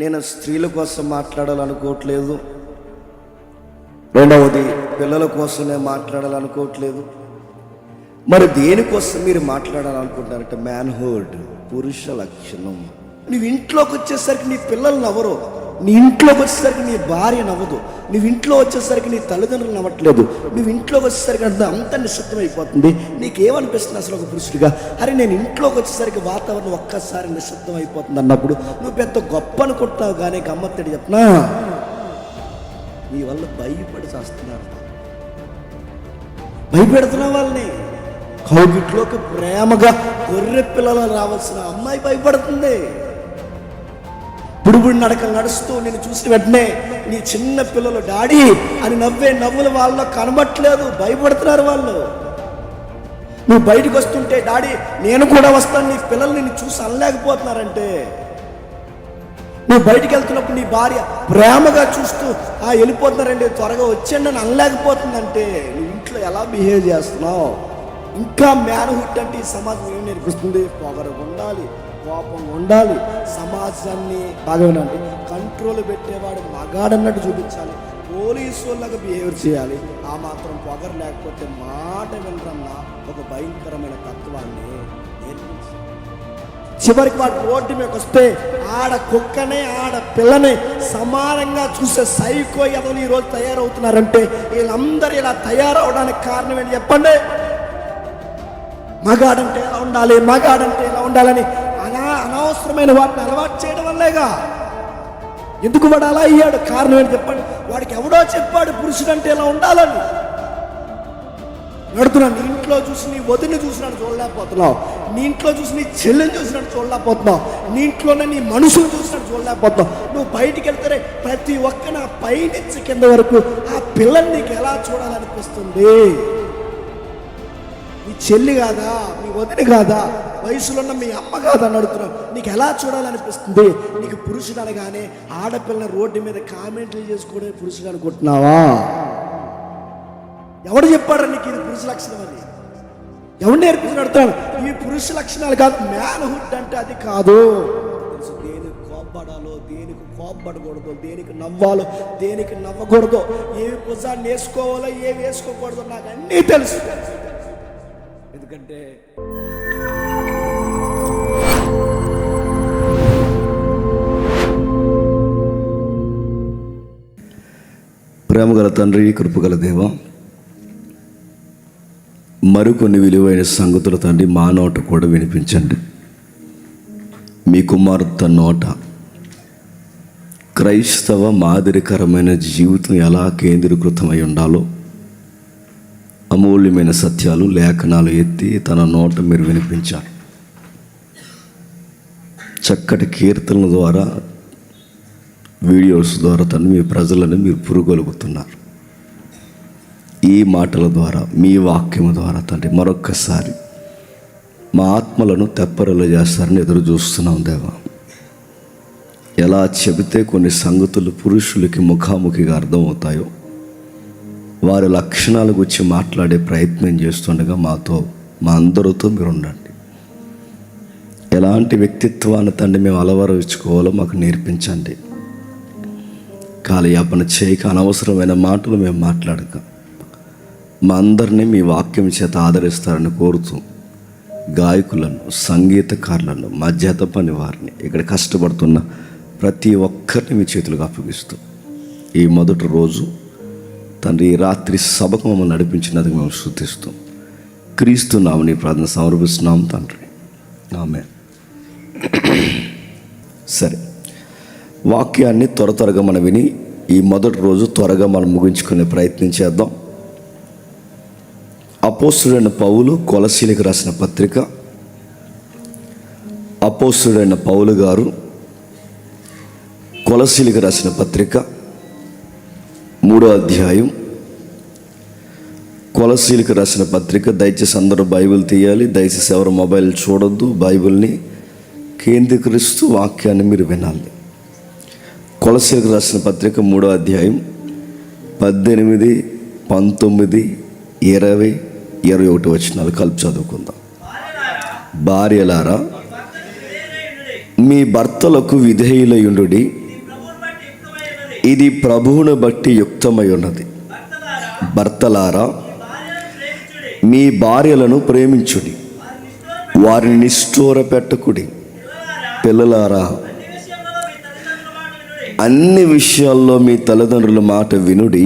నేను స్త్రీల కోసం మాట్లాడాలనుకోవట్లేదు. రెండవది పిల్లల కోసం నేను మాట్లాడాలనుకోవట్లేదు. మరి దేనికోసం మీరు మాట్లాడాలనుకుంటున్నారంటే మ్యాన్హుడ్, పురుష లక్షణం. నువ్వు ఇంట్లోకి వచ్చేసరికి నీ పిల్లలు నవ్వరు, నీ ఇంట్లోకి వచ్చేసరికి నీ భార్య నవ్వదు, నువ్వు ఇంట్లో వచ్చేసరికి నీ తల్లిదండ్రులు నవ్వట్లేదు, నువ్వు ఇంట్లోకి వచ్చేసరికి అంత నిశ్శబ్దం అయిపోతుంది. నీకేమనిపిస్తుంది అసలు ఒక పురుషుడిగా? అరే నేను ఇంట్లోకి వచ్చేసరికి వాతావరణం ఒక్కసారి నిశ్శబ్దం అయిపోతుంది అన్నప్పుడు నువ్వు పెద్ద గొప్ప అనుకుంటున్నావు. కానీ గమ్మత్తడి చెప్పనా, నీ వల్ల భయపడి చేస్తున్నారు, భయపెడుతున్నావు వాళ్ళని. కౌగిట్లోకి ప్రేమగా గొర్రె పిల్లలు రావాల్సిన అమ్మాయి భయపడుతుంది. బుడిబుడి నడకలు నడుస్తూ నేను చూసిన వెంటనే నీ చిన్న పిల్లలు డాడీ అని నవ్వే నవ్వులు వాళ్ళలో కనబట్లేదు, భయపడుతున్నారు వాళ్ళు. నువ్వు బయటకు వస్తుంటే డాడీ నేను కూడా వస్తాను, నీ పిల్లలు నిన్ను చూసి అనలేకపోతున్నారంటే. నువ్వు బయటికి వెళ్తున్నప్పుడు నీ భార్య ప్రేమగా చూస్తూ వెళ్ళిపోతున్నారండి త్వరగా వచ్చండి అని అనలేకపోతుందంటే నువ్వు ఇంట్లో ఎలా బిహేవ్ చేస్తున్నావు? ఇంకా మ్యాన్హుడ్ అంటే ఈ సమాజం ఏం నేర్పిస్తుంది? పొగరు ఉండాలి, కోపం ఉండాలి, సమాజాన్ని బాగా అంటే కంట్రోల్ పెట్టేవాడు మగాడన్నట్టు చూపించాలి, పోలీసు వాళ్ళగా బిహేవియర్ చేయాలి. ఆ మాత్రం పొగరు లేకపోతే మాట వినరన్న ఒక భయంకరమైన తత్వాన్ని నేర్పించాలి. చివరికి వాడు రోడ్డు మీదకి వస్తే ఆడ కుక్కనే ఆడ పిల్లని సమానంగా చూసే సైకో ఎవరు ఈరోజు తయారవుతున్నారంటే వీళ్ళందరూ ఇలా తయారవడానికి కారణం ఏంటి చెప్పండి? మగాడంటే ఎలా ఉండాలి, మగాడంటే ఎలా ఉండాలని అనవసరమైన వాటిని అలవాటు చేయడం వల్లేగా. ఎందుకు వాడు అలా అయ్యాడు? కారణం ఏంటి చెప్పండి? వాడికి ఎవడో చెప్పాడు పురుషుడు అంటే ఎలా ఉండాలని. నడుతున్నాను, నీ ఇంట్లో చూసి నీ వదిని చూసినట్టు చూడలేకపోతున్నావు, నీ ఇంట్లో చూసి నీ చెల్లిని చూసినట్టు చూడలేకపోతున్నావు, నీ ఇంట్లోనే నీ మనుషులు చూసినట్టు చూడలేకపోతున్నావు. నువ్వు బయటికి వెళ్తే ప్రతి ఒక్క నా పైనుంచి కింద వరకు ఆ పిల్లల్ని నీకు ఎలా చూడాలనిపిస్తుంది? నీ చెల్లి కాదా, నీ వదిన కాదా, వయసులో ఉన్న మీ అమ్మ కాదా అని అడుగుతున్నావు. నీకు ఎలా చూడాలనిపిస్తుంది? నీకు పురుషుడు అనగానే ఆడపిల్ల రోడ్డు మీద కామెంట్లు చేసుకోవడం పురుషుడు అనుకుంటున్నావా? ఎవడు చెప్పాడు నీకు ఇది పురుష లక్షణం అని? ఎవడు నేర్పించి అడుగుతాడు? ఈ పురుష లక్షణాలు కాదు, మ్యాన్హుడ్ అంటే అది కాదు. తెలుసు దేనికి కోప్పడాలో, దేనికి కోప్పడకూడదు, దేనికి నవ్వాలో, దేనికి నవ్వకూడదు, ఏవి భుజాన్ని వేసుకోవాలో, ఏవి వేసుకోకూడదు నాకు అన్నీ తెలుసు. ఎందుకంటే ప్రేమగల తండ్రి, కృపగల దేవ, మరికొన్ని విలువైన సంగతులు తండ్రి మా నోట కూడా వినిపించండి. మీ కుమార్తె నోట క్రైస్తవ మాదిరికరమైన జీవితం ఎలా కేంద్రీకృతమై ఉండాలో అమూల్యమైన సత్యాలు, లేఖనాలు ఎత్తి తన నోట మీరు వినిపించారు. చక్కటి కీర్తనల ద్వారా, వీడియోస్ ద్వారా తను మీ ప్రజలను మీరు పురుగొలుగుతున్నారు. ఈ మాటల ద్వారా, మీ వాక్యము ద్వారా తండ్రి మరొక్కసారి మా ఆత్మలను తెప్పరలు చేస్తారని ఎదురు చూస్తున్నాం దేవా. ఎలా చెబితే కొన్ని సంగతులు పురుషులకి ముఖాముఖిగా అర్థమవుతాయో వారి లక్షణాల గురించి మాట్లాడే ప్రయత్నం చేస్తుండగా మాతో, మా అందరితో మీరు ఉండండి. ఎలాంటి వ్యక్తిత్వాన్ని తండ్రి మేము అలవరించుకోవాలో మాకు నేర్పించండి. కాలయాపన చేయక అనవసరమైన మాటలు మేము మాట్లాడక మా అందరినీ మీ వాక్యం చేత ఆదరిస్తారని కోరుతూ గాయకులను, సంగీతకారులను, మా జత పని వారిని, ఇక్కడ కష్టపడుతున్న ప్రతి ఒక్కరిని మీ చేతులకు అప్పగిస్తూ ఈ మొదటి రోజు తండ్రి ఈ రాత్రి సభకు మమ్మల్ని నడిపించినందుకు మేము స్తుతిస్తాం. క్రీస్తు నామమున ప్రార్థన సమర్పిస్తున్నాం తండ్రి, ఆమేన్. సరే, వాక్యాన్ని త్వరగా మనం విని ఈ మొదటి రోజు త్వరగా మనం ముగించుకునే ప్రయత్నం చేద్దాం. అపోస్తుడైన పౌలు కొలసీలకు రాసిన పత్రిక, అపోస్తుడైన పౌలు గారు కొలసీలకు రాసిన పత్రిక 3వ అధ్యాయం. కొలసీలకు రాసిన పత్రిక, దయచేసి అందరూ బైబిల్ తీయాలి. దయచేసి ఎవరు మొబైల్ చూడొద్దు, బైబిల్ని కేంద్రీకరిస్తూ వాక్యాన్ని మీరు వినాలి. కొలసీలకు రాసిన పత్రిక 3వ అధ్యాయం 18, 19, 20, 21 వచనాలు కలిపి చదువుకుందాం. భార్యలారా మీ భర్తలకు విధేయులయుండుడి, ఇది ప్రభువును బట్టి యుక్తమై ఉన్నది. భర్తలారా, మీ భార్యలను ప్రేమించుడి, వారిని నిష్ఠూర పెట్టకుడి. పిల్లలారా, అన్ని విషయాల్లో మీ తల్లిదండ్రుల మాట వినుడి,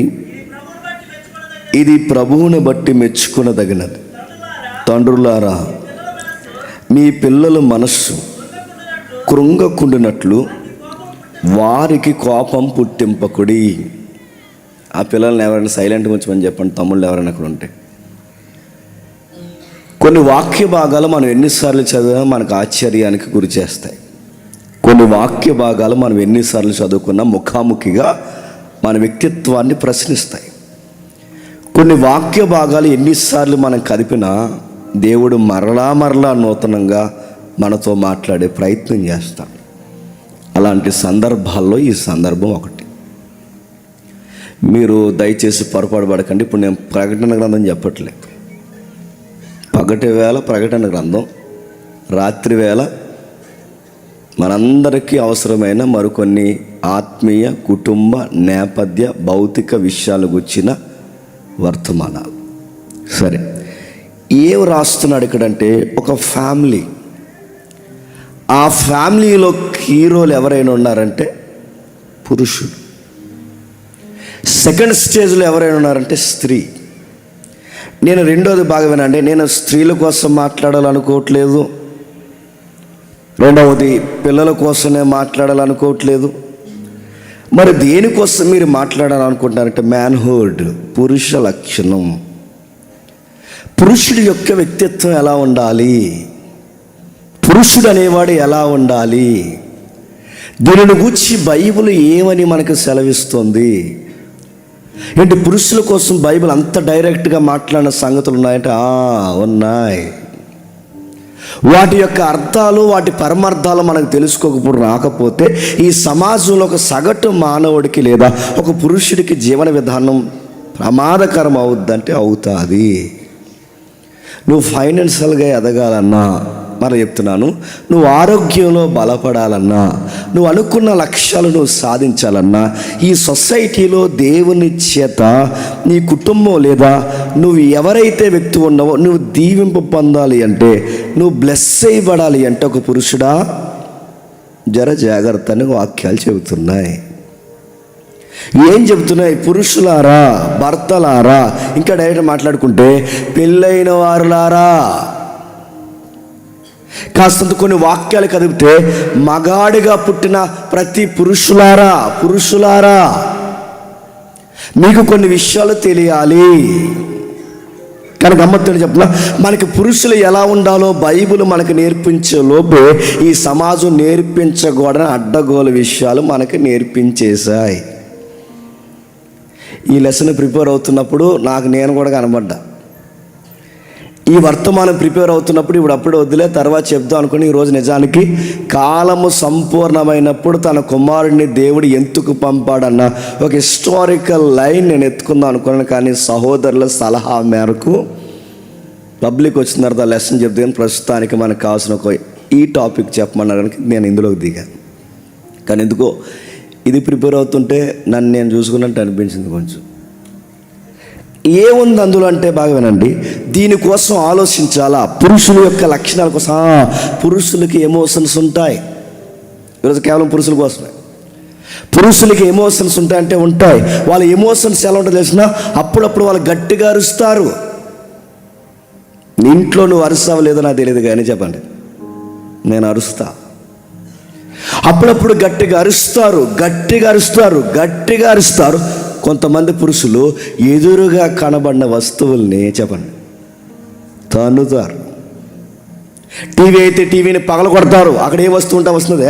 ఇది ప్రభువుని బట్టి మెచ్చుకునదగినది. తండ్రులారా, మీ పిల్లల మనస్సు కృంగకుండినట్లు వారికి కోపం పుట్టింపకుడి. ఆ పిల్లల్ని ఎవరైనా సైలెంట్గా ఉంచమని చెప్పండి, తమ్ముళ్ళు ఎవరైనా అక్కడ ఉంటే. కొన్ని వాక్య భాగాలు మనం ఎన్నిసార్లు చదివినా మనకు ఆశ్చర్యానికి గురి చేస్తాయి. కొన్ని వాక్య భాగాలు మనం ఎన్నిసార్లు చదువుకున్నా ముఖాముఖిగా మన వ్యక్తిత్వాన్ని ప్రశ్నిస్తాయి. కొన్ని వాక్య భాగాలు ఎన్నిసార్లు మనం కదిపినా దేవుడు మరలా నూతనంగా మనతో మాట్లాడే ప్రయత్నం చేస్తాడు. అలాంటి సందర్భాల్లో ఈ సందర్భం ఒకటి. మీరు దయచేసి పొరపాటు పడకండి. ఇప్పుడు నేను ప్రకటన గ్రంథం చెప్పట్లేదు. పగటి వేళ ప్రకటన గ్రంథం, రాత్రి వేళ మనందరికీ అవసరమైన మరికొన్ని ఆత్మీయ, కుటుంబ, నేపథ్య, భౌతిక విషయాలు గుర్చిన వర్తమానాలు. సరే, ఏం రాస్తున్నాడు ఇక్కడంటే, ఒక ఫ్యామిలీ, ఆ ఫ్యామిలీలో హీరోలు ఎవరైనా ఉన్నారంటే పురుషుడు. సెకండ్ స్టేజ్లో ఎవరైనా ఉన్నారంటే స్త్రీ. నేను రెండోది బాగా వినండి, నేను స్త్రీల కోసం మాట్లాడాలనుకోవట్లేదు, రెండవది పిల్లల కోసమే మాట్లాడాలనుకోవట్లేదు. మరి దేనికోసం మీరు మాట్లాడాలనుకుంటున్నారంటే మ్యాన్హుడ్, పురుష లక్షణం. పురుషుడి యొక్క వ్యక్తిత్వం ఎలా ఉండాలి, పురుషుడు అనేవాడు ఎలా ఉండాలి, దీనిని గూర్చి బైబిల్ ఏమని మనకు సెలవిస్తుంది. ఏంటి, పురుషుల కోసం బైబిల్ అంత డైరెక్ట్గా మాట్లాడిన సంగతులు ఉన్నాయంటే ఉన్నాయి. వాటి యొక్క అర్థాలు, వాటి పరమార్థాలు మనకు తెలుసుకోకపోతే రాకపోతే ఈ సమాజంలో ఒక సగటు మానవుడికి లేదా ఒక పురుషుడికి జీవన విధానం ప్రమాదకరం అవుద్దంటే అవుతుంది. నువ్వు ఫైనాన్షియల్గా ఎదగాలన్నా, మరి చెప్తున్నాను, నువ్వు ఆరోగ్యంలో బలపడాలన్నా, నువ్వు అనుకున్న లక్ష్యాలు నువ్వు సాధించాలన్నా, ఈ సొసైటీలో దేవుని చేత నీ కుటుంబం లేదా నువ్వు ఎవరైతే వ్యక్తి ఉన్నావో నువ్వు దీవింపు పొందాలి అంటే, నువ్వు బ్లెస్ చేయబడాలి అంటే ఒక పురుషుడా జర జాగ్రత్త అని వాక్యాలు చెబుతున్నాయి. ఏం చెబుతున్నాయి? పురుషులారా, భర్తలారా, ఇంకా డైరెక్ట్ మాట్లాడుకుంటే పెళ్ళైన వారులారా. కాస్తంత కొన్ని వాక్యాలు కదిపితే మగాడిగా పుట్టిన ప్రతి పురుషులారా మీకు కొన్ని విషయాలు తెలియాలి. కానీ గమ్మత్తు చెప్పిన మనకి పురుషులు ఎలా ఉండాలో బైబిల్ మనకు నేర్పించే లోపే ఈ సమాజం నేర్పించకూడని అడ్డగోల విషయాలు మనకి నేర్పించేశాయి. ఈ లెసన్ ప్రిపేర్ అవుతున్నప్పుడు నేను కూడా కనబడ్డా. ఈ వర్తమానం ప్రిపేర్ అవుతున్నప్పుడు అప్పుడే వద్దులే, తర్వాత చెప్దాం అనుకుని ఈరోజు నిజానికి కాలము సంపూర్ణమైనప్పుడు తన కుమారుడిని దేవుడు ఎందుకు పంపాడన్న ఒక హిస్టారికల్ లైన్ నేను ఎత్తుకుందాం అనుకున్నాను. కానీ సహోదరుల సలహా మేరకు పబ్లిక్ వచ్చిన తర్వాత లెసన్ చెప్తే ప్రస్తుతానికి మనకు కావాల్సిన ఒక ఈ టాపిక్ చెప్పమన్నానికి నేను ఇందులోకి దిగాను. కానీ ఎందుకో ఇది ప్రిపేర్ అవుతుంటే నన్ను నేను చూసుకున్నట్టు అనిపించింది. కొంచెం ఏముంది అందులో అంటే బాగా వినండి, దీనికోసం ఆలోచించాలా. పురుషుల యొక్క లక్షణాల కోసం. పురుషులకి ఎమోషన్స్ ఉంటాయి. ఈరోజు కేవలం పురుషుల కోసమే. పురుషులకి ఎమోషన్స్ ఉంటాయంటే ఉంటాయి. వాళ్ళ ఎమోషన్స్ ఎలా ఉంటుందో తెలిసిన, అప్పుడప్పుడు వాళ్ళు గట్టిగా అరుస్తారు. ఇంట్లో నువ్వు అరుస్తావు లేదో నాకు తెలియదు, కానీ చెప్పండి, నేను అరుస్తా. అప్పుడప్పుడు గట్టిగా అరుస్తారు. కొంతమంది పురుషులు ఎదురుగా కనబడిన వస్తువుల్ని చెప్పండి తన్నుతారు. టీవీ అయితే టీవీని పగల కొడతారు. అక్కడ ఏ వస్తువు ఉంటే వస్తుంది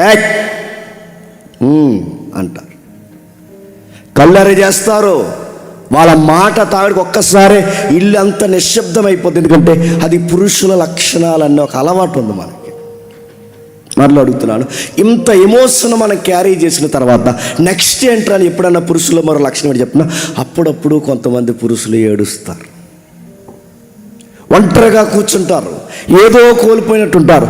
అంటారు. కల్లరి చేస్తారు. వాళ్ళ మాట తాగడికి ఒక్కసారి ఇల్లు అంతా నిశ్శబ్దం అయిపోతుంది. ఎందుకంటే అది పురుషుల లక్షణాలన్న ఒక అలవాటు ఉంది మనకి. మరలో అడుగుతున్నాను, ఇంత ఎమోషన్ మనం క్యారీ చేసిన తర్వాత నెక్స్ట్ ఏంటని ఎప్పుడన్నా పురుషులు మరో లక్షణం ఏంటి చెప్పినా, అప్పుడప్పుడు కొంతమంది పురుషులు ఏడుస్తారు, ఒంటరిగా కూర్చుంటారు, ఏదో కోల్పోయినట్టుంటారు.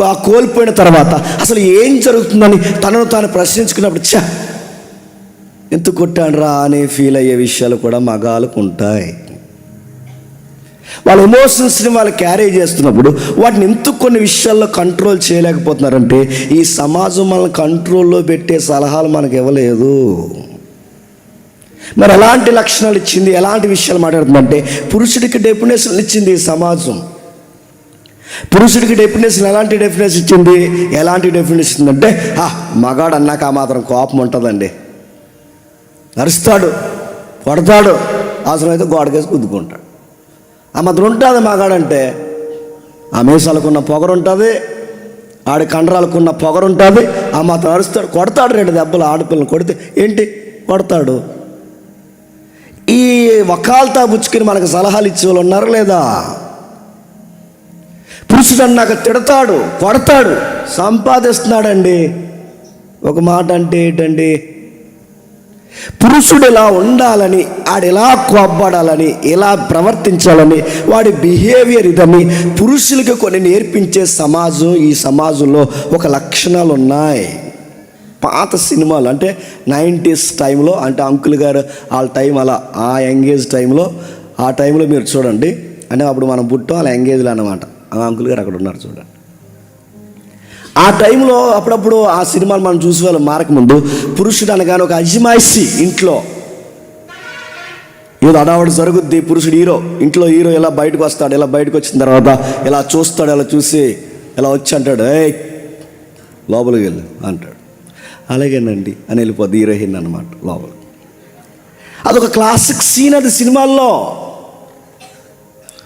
ఆ కోల్పోయిన తర్వాత అసలు ఏం జరుగుతుందని తనను తాను ప్రశ్నించుకున్నప్పుడు ఎంత కొట్టాడురా అని ఫీల్ అయ్యే విషయాలు కూడా మగాళ్ళకు ఉంటాయి. వాళ్ళ ఎమోషన్స్ని వాళ్ళు క్యారీ చేస్తున్నప్పుడు వాటిని ఎందుకు కొన్ని విషయాల్లో కంట్రోల్ చేయలేకపోతున్నారంటే ఈ సమాజం మనల్ని కంట్రోల్లో పెట్టే సలహాలు మనకు ఇవ్వలేదు. మరి ఎలాంటి లక్షణాలు ఇచ్చింది, ఎలాంటి విషయాలు మాట్లాడుతుందంటే పురుషుడికి డెఫినేషన్ ఇచ్చింది ఈ సమాజం. పురుషుడికి డెఫినేషన్ ఎలాంటి డెఫినేషన్ ఇచ్చింది, ఎలాంటి డెఫినేషన్ ఇచ్చిందంటే మగాడు అన్నాక ఆ మాత్రం కోపం ఉంటుందండి, అరుస్తాడు, కొడతాడు, అవసరమైతే గోడకేసి గుద్దుకుంటాడు, ఆ మాత్రం ఉంటుంది మగాడంటే. ఆ మీసాలకున్న పొగరు ఉంటుంది, ఆడి కండరాలకున్న పొగరు ఉంటుంది, ఆ మాత్రం అరుస్తాడు, కొడతాడు, 2 దెబ్బలు ఆడపిల్లని కొడితే ఏంటి కొడతాడు. ఈ వకాల్తా పుచ్చుకుని మనకు సలహాలు ఇచ్చే వాళ్ళు ఉన్నారు లేదా? పురుషుడు అన్నాక తిడతాడు, కొడతాడు, సంపాదిస్తున్నాడండి. ఒక మాట అంటే ఏంటండి, పురుషుడు ఇలా ఉండాలని, ఆడిలా కోప్పడాలని, ఇలా ప్రవర్తించాలని, వాడి బిహేవియర్ ఇదని పురుషులకి కొన్ని నేర్పించే సమాజం. ఈ సమాజంలో ఒక లక్షణాలు ఉన్నాయి. పాత సినిమాలు అంటే 90s టైంలో, అంటే అంకుల్ గారు వాళ్ళ టైం అలా, ఆ యంగేజ్ టైంలో, ఆ టైంలో మీరు చూడండి, అంటే అప్పుడు మనం పుట్టాం అలా యంగేజ్లో అన్నమాట. ఆ అంకుల్ గారు అక్కడ ఉన్నారు చూడండి. ఆ టైంలో అప్పుడప్పుడు ఆ సినిమాలు మనం చూసే వాళ్ళు మారకముందు పురుషుడు అనగానే ఒక అజమాయిషి, ఇంట్లో ఏదో అడావడి జరుగుద్ది. పురుషుడు ఇంట్లో హీరో ఇలా బయటకు వస్తాడు, ఇలా బయటకు వచ్చిన తర్వాత ఇలా చూస్తాడు, ఇలా చూసి ఇలా వచ్చి అంటాడు, ఏయ్ లోపలికి వెళ్ళు అంటాడు. అలాగేనండి అని వెళ్ళిపోద్ది హీరోయిన్ అన్నమాట లోపల. అదొక క్లాసిక్ సీన్ అది సినిమాల్లో.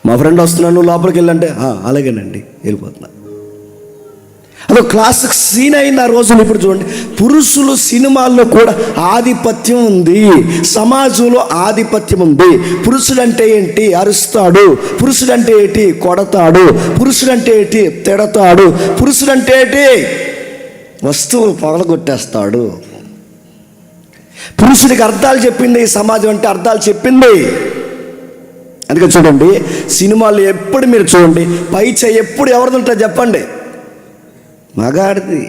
మా ఫ్రెండ్ వస్తున్నాను, నువ్వు లోపలికి వెళ్ళంటే అలాగేనండి వెళ్ళిపోతున్నా. అదొక క్లాసిక్ సీన్ అయింది ఆ రోజులు. ఇప్పుడు చూడండి, పురుషులు సినిమాల్లో కూడా ఆధిపత్యం ఉంది, సమాజంలో ఆధిపత్యం ఉంది. పురుషుడంటే ఏంటి, అరుస్తాడు. పురుషుడంటే ఏంటి, కొడతాడు. పురుషుడంటే ఏంటి, తిడతాడు. పురుషుడంటే ఏంటి, వస్తువులు పగలగొట్టేస్తాడు. పురుషుడికి అర్థాలు చెప్పింది ఈ సమాజం, అంటే అర్థాలు చెప్పింది. అందుకే చూడండి, సినిమాలు ఎప్పుడు మీరు చూడండి, పై చేయి ఎప్పుడు ఎవరిది ఉంటుంది చెప్పండి, మగాడిది.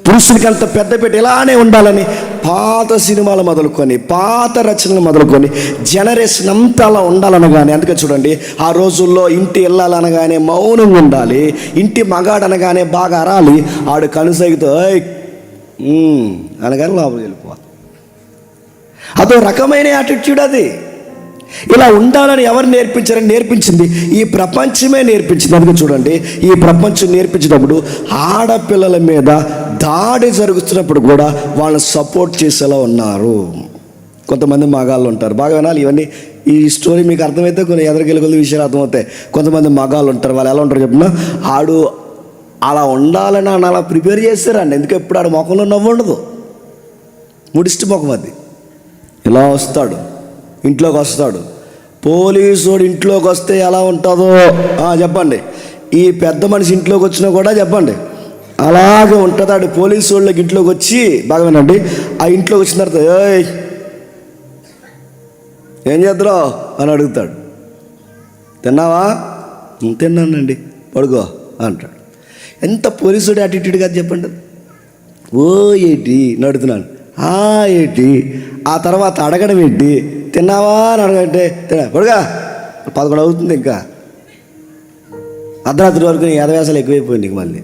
పురుషుడికి అంత పెద్దపేట ఇలానే ఉండాలని పాత సినిమాలు మొదలుకొని, పాత రచనలు మొదలుకొని జనరేషన్ అంతా అలా ఉండాలనగానే. అందుకే చూడండి, ఆ రోజుల్లో ఇంటి వెళ్ళాలనగానే మౌనంగా ఉండాలి, ఇంటి మగాడు అనగానే బాగా అరాలి, ఆడు కనుసైగుతో అనగానే లోపలికి వెళ్ళిపోవాలి. అదో రకమైన యాటిట్యూడ్ అది. ఇలా ఉండాలని ఎవరు నేర్పించారని నేర్పించింది ఈ ప్రపంచమే నేర్పించింది. అందుకే చూడండి, ఈ ప్రపంచం నేర్పించినప్పుడు ఆడపిల్లల మీద దాడి జరుగుతున్నప్పుడు కూడా వాళ్ళని సపోర్ట్ చేసేలా ఉన్నారు. కొంతమంది మగాళ్ళు ఉంటారు, బాగా వినాలి ఇవన్నీ. ఈ స్టోరీ మీకు అర్థమైతే కొన్ని ఎదరికెళ్ళి విషయాలు అర్థమవుతాయి. కొంతమంది మగాళ్ళు ఉంటారు, వాళ్ళు ఎలా ఉంటారు చెప్పిన, ఆడు అలా ఉండాలని అలా ప్రిపేర్ చేస్తారండి. ఎందుకు ఎప్పుడు ఆడు ముఖంలో నవ్వు ఉండదు, ముడిస్ట్ ముఖం అది. ఇలా వస్తాడు, ఇంట్లోకి వస్తాడు. పోలీసుడు ఇంట్లోకి వస్తే ఎలా ఉంటుందో చెప్పండి. ఈ పెద్ద మనిషి ఇంట్లోకి వచ్చినా కూడా చెప్పండి అలాగే ఉంటుంది. ఆడు పోలీసు వాళ్ళకి ఇంట్లోకి వచ్చి, బాగా వినండి, ఆ ఇంట్లోకి వచ్చిన తర్వాత ఏయ్ ఏం చేద్దావు అని అడుగుతాడు. తిన్నావా? తిన్నానండి, పడుకో అంటాడు. ఎంత పోలీసుడు యాటిట్యూడ్ కాదు చెప్పండి. ఓ ఏంటి నడుతున్నాను, ఏంటి, ఆ తర్వాత అడగడం ఏంటి, తిన్నావా అని అడగంటే పడుగా 11 అవుతుంది, ఇంకా అర్ధరాత్రి వరకు నీ ఎదవేసాలు ఎక్కువైపోయింది నీకు. మళ్ళీ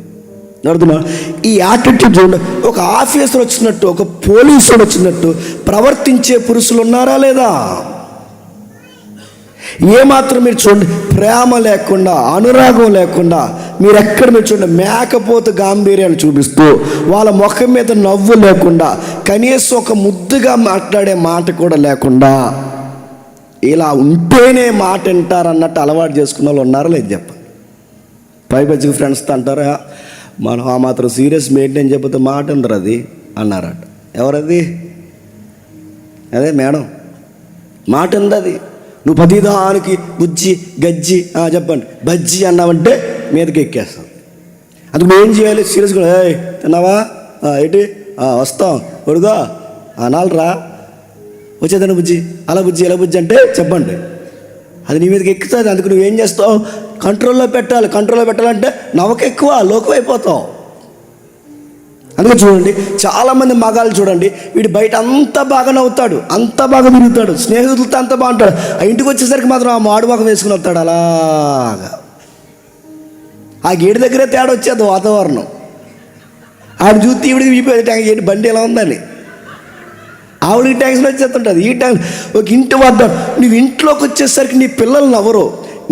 నడుతున్నావు. ఈ యాటిట్యూడ్ చూడండి, ఒక ఆఫీసర్ వచ్చినట్టు, ఒక పోలీసుడు వచ్చినట్టు ప్రవర్తించే పురుషులు ఉన్నారా లేదా? ఏమాత్రం మీరు చూడండి, ప్రేమ లేకుండా, అనురాగం లేకుండా, మీరు ఎక్కడ మీరు చూడండి, మేకపోతు గాంభీర్యాన్ని చూపిస్తూ, వాళ్ళ ముఖం మీద నవ్వు లేకుండా, కనీసం ఒక ముద్దుగా మాట్లాడే మాట కూడా లేకుండా, ఇలా ఉంటేనే మాట వింటారన్నట్టు అలవాటు చేసుకున్న వాళ్ళు ఉన్నారా లేదు చెప్పండి. పైపచ్చికి ఫ్రెండ్స్తో అంటారా, మనం ఆ మాత్రం సీరియస్ మెయింటైన్ చెప్పితే మాట ఉండరు అది అన్నారట. ఎవరది? అదే మేడం, మాట ఉంది అది. నువ్వు ప్రతిదానికి బుజ్జి గజ్జి చెప్పండి బజ్జి అన్నావంటే మీదకి ఎక్కేస్తాం. అందుకు నువ్వు ఏం చేయాలి, సీరియస్గా తిన్నావా, ఏంటి, వస్తాం, కొడుగా నాలురా వచ్చేదాన్ని బుజ్జి, అలా బుజ్జి ఎలా బుజ్జి అంటే చెప్పండి, అది నీ మీదకి ఎక్కుతుంది. అందుకు నువ్వేం చేస్తావు, కంట్రోల్లో పెట్టాలి. కంట్రోల్లో పెట్టాలంటే నవ్వకు ఎక్కువ లోకం అయిపోతావు. అందుకే చూడండి, చాలామంది మగాళ్ళు చూడండి, వీడు బయట అంతా బాగా నవ్వుతాడు, అంతా బాగా తిరుగుతాడు, స్నేహితులతో అంతా బాగుంటాడు, ఆ ఇంటికి వచ్చేసరికి మాత్రం ఆ మాడుబాక వేసుకుని వస్తాడు. అలాగా ఆ గేటు దగ్గరే తేడా వచ్చేది వాతావరణం. ఆవిడ చూస్తే ఈవిడికి ఏంటి బండి ఎలా ఉందని ఆవిడికి ట్యాక్స్లో వచ్చేస్తుంటుంది. ఈ ట్యాంక్ ఒక ఇంటి వద్ద నువ్వు ఇంట్లోకి వచ్చేసరికి నీ పిల్లలు నవ్వరు,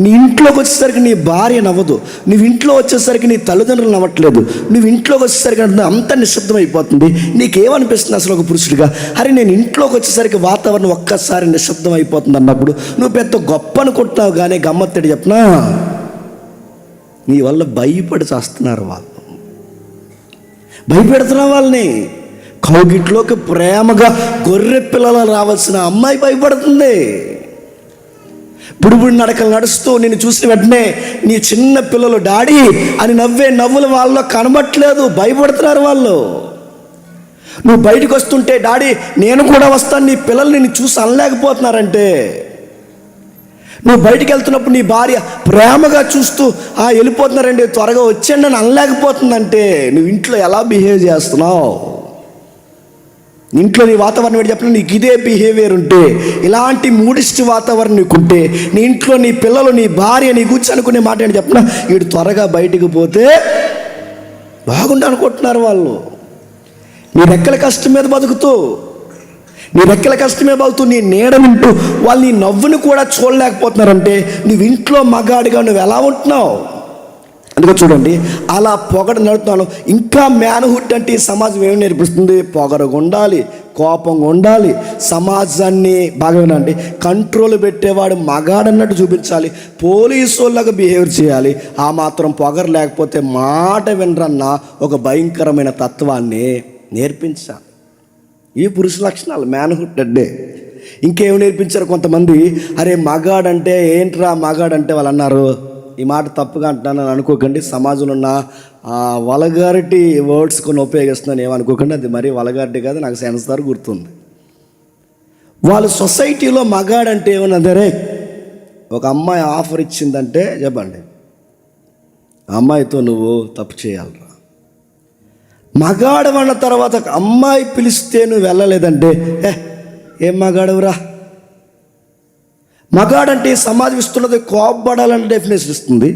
నీ ఇంట్లోకి వచ్చేసరికి నీ భార్య నవ్వదు, నువ్వు ఇంట్లో వచ్చేసరికి నీ తల్లిదండ్రులు నవ్వట్లేదు, నువ్వు ఇంట్లోకి వచ్చేసరికి అంత నిశ్శబ్దం అయిపోతుంది. నీకేమనిపిస్తుంది అసలు ఒక పురుషుడిగా? అరే నేను ఇంట్లోకి వచ్చేసరికి వాతావరణం ఒక్కసారి నిశ్శబ్దం అయిపోతుంది అన్నప్పుడు నువ్వు పెద్ద గొప్ప అనుకుంటున్నావు. కానీ గమ్మత్తడి చెప్పనా, నీ వల్ల భయపడి చేస్తున్నారు వాళ్ళు, భయపెడుతున్నావు వాళ్ళని. కౌగిట్లోకి ప్రేమగా గొర్రె పిల్లలు రావాల్సిన అమ్మాయి భయపడుతుంది. బుడిబుడి నడకలు నడుస్తూ నిన్ను చూసిన వెంటనే నీ చిన్న పిల్లలు డాడీ అని నవ్వే నవ్వులు వాళ్ళలో కనబట్లేదు, భయపడుతున్నారు వాళ్ళు. నువ్వు బయటకు వస్తుంటే డాడీ నేను కూడా వస్తాను, నీ పిల్లలు నిన్ను చూసి అనలేకపోతున్నారంటే. నువ్వు బయటికి వెళ్తున్నప్పుడు నీ భార్య ప్రేమగా చూస్తూ వెళ్ళిపోతున్నారండి త్వరగా వచ్చండి అని అనలేకపోతుందంటే నువ్వు ఇంట్లో ఎలా బిహేవ్ చేస్తున్నావు? ఇంట్లో నీ వాతావరణం ఏంటి చెప్పిన, నీకు ఇదే బిహేవియర్ ఉంటే, ఇలాంటి మూడిష్టి వాతావరణం నీకుంటే, నీ ఇంట్లో నీ పిల్లలు నీ భార్య నీ కూర్చొని అనుకునే మాట ఏంటి చెప్పిన, వీడు త్వరగా బయటికి పోతే బాగుండు అనుకుంటున్నారు వాళ్ళు. నీ రెక్కల కష్టం మీద బతుకుతూ నీ నీడ వింటూ వాళ్ళు నీ నవ్వుని కూడా చూడలేకపోతున్నారంటే నువ్వు ఇంట్లో మగాడిగా నువ్వు ఎలా ఉంటున్నావు? అందుకే చూడండి, అలా పొగడ నడుతున్నాను. ఇంకా మ్యాన్హుడ్ అంటే ఈ సమాజం ఏమి నేర్పిస్తుంది? పొగరగా ఉండాలి, కోపంగా ఉండాలి, సమాజాన్ని బాగా వినండి కంట్రోల్ పెట్టేవాడు మగాడన్నట్టు చూపించాలి, పోలీసు వాళ్ళగా బిహేవ్ చేయాలి. ఆ మాత్రం పొగరు లేకపోతే మాట వినరన్న ఒక భయంకరమైన తత్వాన్ని నేర్పించాలి. ఈ పురుష లక్షణాలు మ్యాన్హుడ్ అంటే. ఇంకేమి నేర్పించారు కొంతమంది, అరే మగాడంటే ఏంట్రా మగాడంటే వాళ్ళు అన్నారు, ఈ మాట తప్పుగా అంటున్నాను అనుకోకండి, సమాజంలో ఉన్న వల్గారిటీ వర్డ్స్ కొన్ని ఉపయోగిస్తున్నాను ఏమనుకోకండి, అది మరీ వల్గారిటీ కాదు, నాకు సెన్సార్ గుర్తుంది. వాళ్ళు సొసైటీలో మగాడంటే ఏమన్నదరే, ఒక అమ్మాయి ఆఫర్ ఇచ్చిందంటే చెప్పండి, అమ్మాయితో నువ్వు తప్పు చేయాలరా. మగాడమన్న తర్వాత అమ్మాయి పిలిస్తే నువ్వు వెళ్ళలేదంటే ఏం మగాడవురా. మగాడంటే సమాజం ఇస్తున్నది కోపడాలని డెఫినేషన్ ఇస్తుంది.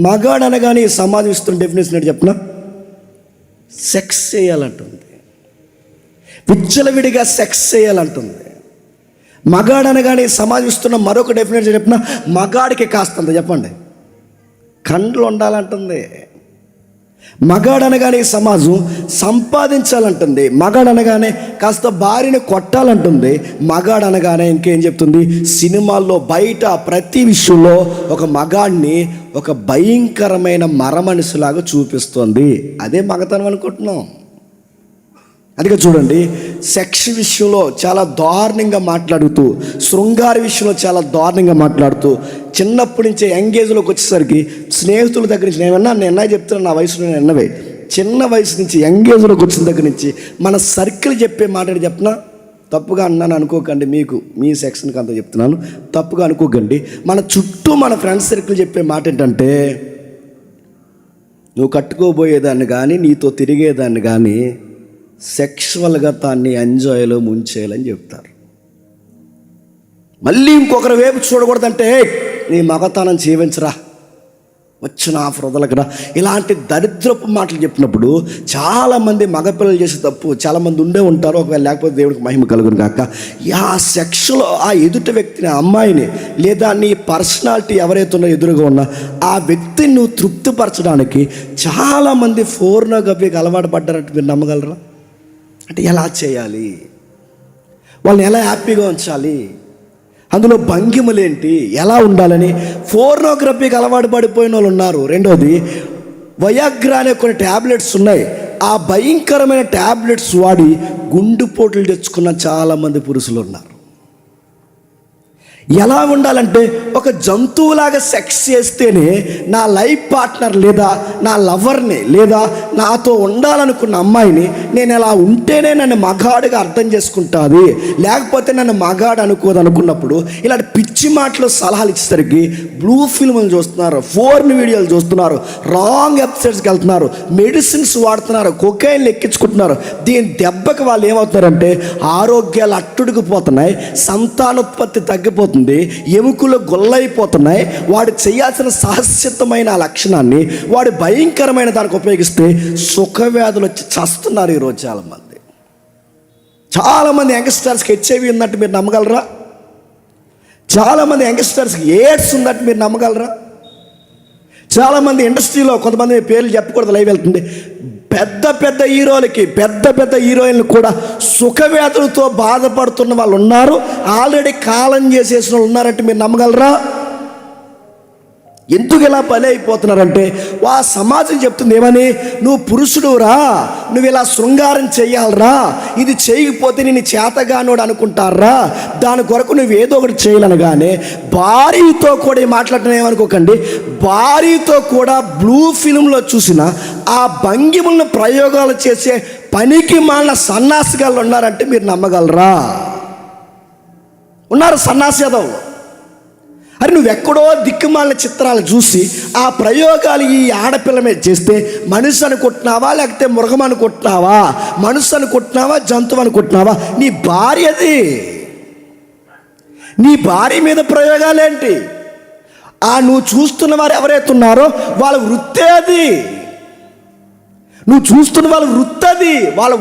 మగాడు అనగానే సమాజం ఇస్తున్న డెఫినేషన్ ఏంటి చెప్పిన, సెక్స్ చేయాలంటుంది, విచ్చలవిడిగా సెక్స్ చేయాలంటుంది. మగాడు అనగానే సమాజం ఇస్తున్న మరొక డెఫినేషన్ చెప్పిన, మగాడికి కాస్తంత చెప్పండి కండ్లు ఉండాలంటుంది. మగాడనగానే సమాజం సంపాదించాలంటుంది. మగాడనగానే కాస్త భార్యని కొట్టాలంటుంది. మగాడనగానే ఇంకేం చెప్తుంది, సినిమాల్లో బయట ప్రతి విషయంలో ఒక మగాడిని ఒక భయంకరమైన మరమనిషిలాగా చూపిస్తుంది. అదే మగతనం అనుకుంటున్నాం. అందుకే చూడండి, సెక్స్ విషయంలో చాలా దారుణంగా మాట్లాడుతూ, శృంగార విషయంలో చాలా దారుణంగా మాట్లాడుతూ, చిన్నప్పటి నుంచే యంగేజ్లోకి వచ్చేసరికి స్నేహితుల దగ్గర నుంచి నేను చెప్తున్నాను, నా వయసులో నేను ఎన్నవే చిన్న వయసు నుంచి యంగేజ్లోకి వచ్చిన దగ్గర నుంచి మన సర్కిల్ చెప్పే మాట చెప్పినా తప్పుగా అన్నాను అనుకోకండి, మీకు మీ సెక్షన్కి అంతా చెప్తున్నాను, తప్పుగా అనుకోకండి. మన చుట్టూ మన ఫ్రెండ్స్ సర్కిల్ చెప్పే మాట ఏంటంటే, నువ్వు కట్టుకోబోయేదాన్ని కానీ నీతో తిరిగేదాన్ని కానీ సెక్షువల్గా తాన్ని ఎంజాయ్లో ముంచేయాలని చెప్తారు. మళ్ళీ ఇంకొకరి వైపు చూడకూడదంటే నీ మగతనం జీవించరా, వచ్చిన ఆఫర్ వదలకరా, ఇలాంటి దరిద్రపు మాటలు చెప్పినప్పుడు చాలామంది మగపిల్లలు చేసే తప్పు చాలామంది ఉండే ఉంటారు, ఒకవేళ లేకపోతే దేవుడికి మహిమ కలుగును కాక. ఆ సెక్షలో ఆ ఎదుటి వ్యక్తిని, అమ్మాయిని లేదా నీ పర్సనాలిటీ ఎవరైతే ఉన్నా ఎదురుగా ఉన్నా ఆ వ్యక్తిని నువ్వు తృప్తిపరచడానికి చాలామంది ఫోర్నోగ్రఫీకి అలవాటు పడ్డారంటే మీరు నమ్మగలరా? అంటే ఎలా చేయాలి, వాళ్ళని ఎలా హ్యాపీగా ఉంచాలి, అందులో భంగిమలేంటి, ఎలా ఉండాలని ఫోర్నోగ్రఫీకి అలవాటు పడిపోయిన వాళ్ళు ఉన్నారు. రెండోది, వయాగ్రా అనే కొన్ని ట్యాబ్లెట్స్ ఉన్నాయి, ఆ భయంకరమైన ట్యాబ్లెట్స్ వాడి గుండెపోట్లు తెచ్చుకున్న చాలామంది పురుషులు ఉన్నారు. ఎలా ఉండాలంటే ఒక జంతువులాగా సెక్స్ చేస్తేనే నా లైఫ్ పార్ట్నర్ లేదా నా లవర్ని లేదా నాతో ఉండాలనుకున్న అమ్మాయిని నేను ఎలా ఉంటేనే నన్ను మగాడుగా అర్థం చేసుకుంటుంది, లేకపోతే నన్ను మగాడు అనుకోదు అనుకున్నప్పుడు ఇలాంటి పిచ్చి మాటలు సలహాలు ఇచ్చేసరికి బ్లూ ఫిల్మ్లు చూస్తున్నారు, ఫోర్న్ వీడియోలు చూస్తున్నారు, రాంగ్ వెబ్సైట్స్కి వెళ్తున్నారు, మెడిసిన్స్ వాడుతున్నారు, కొకైన్లు ఎక్కించుకుంటున్నారు. దీని దెబ్బకి వాళ్ళు ఏమవుతున్నారంటే ఆరోగ్యాలు అట్టుడికిపోతున్నాయి, సంతానోత్పత్తి తగ్గిపోతుంది, ఎముకలు గొల్లైపోతున్నాయి. వాడు చేయాల్సిన సహసిద్ధమైన లక్షణాన్ని వాడు భయంకరమైన దానికి ఉపయోగిస్తే సుఖవ్యాధులు వచ్చి చస్తున్నారు ఈరోజు చాలామంది యంగ్స్టర్స్కి హెచ్ఐవి ఉందంటే మీరు నమ్మగలరా? చాలామంది యంగ్స్టర్స్కి ఎయిడ్స్ ఉందంటే మీరు నమ్మగలరా? చాలామంది ఇండస్ట్రీలో కొంతమంది పేర్లు చెప్పకూడదు, లైవ్ వెళ్తుంది, పెద్ద పెద్ద హీరోలకి పెద్ద పెద్ద హీరోయిన్లు కూడా సుఖవ్యాధులతో బాధపడుతున్న వాళ్ళు ఉన్నారు, ఆల్రెడీ కాలం చేసేసిన వాళ్ళు ఉన్నారంటే మీరు నమ్మగలరా? ఎందుకు ఇలా బలి అయిపోతున్నారంటే ఆ సమాజం చెప్తుంది ఏమని, నువ్వు పురుషుడురా, నువ్వు ఇలా శృంగారం చెయ్యాలరా, ఇది చేయకపోతే నేను చేతగానోడు అనుకుంటారా, దాని కొరకు నువ్వు ఏదో ఒకటి చేయాలనగానే భార్యతో కూడా మాట్లాడటం ఏమనుకోకండి, భార్యతో కూడా బ్లూ ఫిల్మ్లో చూసిన ఆ భంగిములను ప్రయోగాలు చేసే పనికి మాలిన సన్నాసిగాళ్ళు ఉన్నారంటే మీరు నమ్మగలరా? ఉన్నారు సన్నాసి యాదవులు. అరే నువ్వెక్కడో దిక్కుమాలిన చిత్రాలు చూసి ఆ ప్రయోగాలు ఈ ఆడపిల్ల మీద చేస్తే మనిషి అనుకుంటున్నావా, లేకపోతే మృగం అనుకుంటున్నావా, మనుషు అనుకుంటున్నావా, జంతువు అనుకుంటున్నావా? నీ భార్యది, నీ భార్య మీద ప్రయోగాలేంటి? నువ్వు చూస్తున్న వారు ఎవరైతే ఉన్నారో వాళ్ళ వృత్తే అది, నువ్వు చూస్తున్న వాళ్ళ వృత్తి అది. వాళ్ళు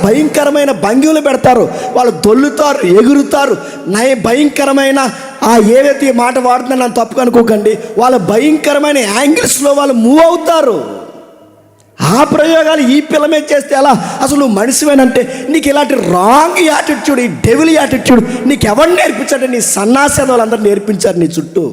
భయంకరమైన భంగిమలు పెడతారు, వాళ్ళు దొల్లుతారు, ఎగురుతారు, భయంకరమైన ఏవైతే మాట వాడుతున్నా నన్ను తప్పుగా అనుకోకండి, వాళ్ళ భయంకరమైన యాంగిల్స్లో వాళ్ళు మూవ్ అవుతారు. ఆ ప్రయోగాలు ఈ పిల్ల మీద చేస్తే ఎలా? అసలు నువ్వు మనిషివేనంటే నీకు ఇలాంటి రాంగ్ యాటిట్యూడ్, ఈ డెవిల్ యాటిట్యూడ్ నీకు ఎవరు నేర్పించారంటే నీ సన్నాసి వాళ్ళందరూ నేర్పించారు నీ చుట్టూ.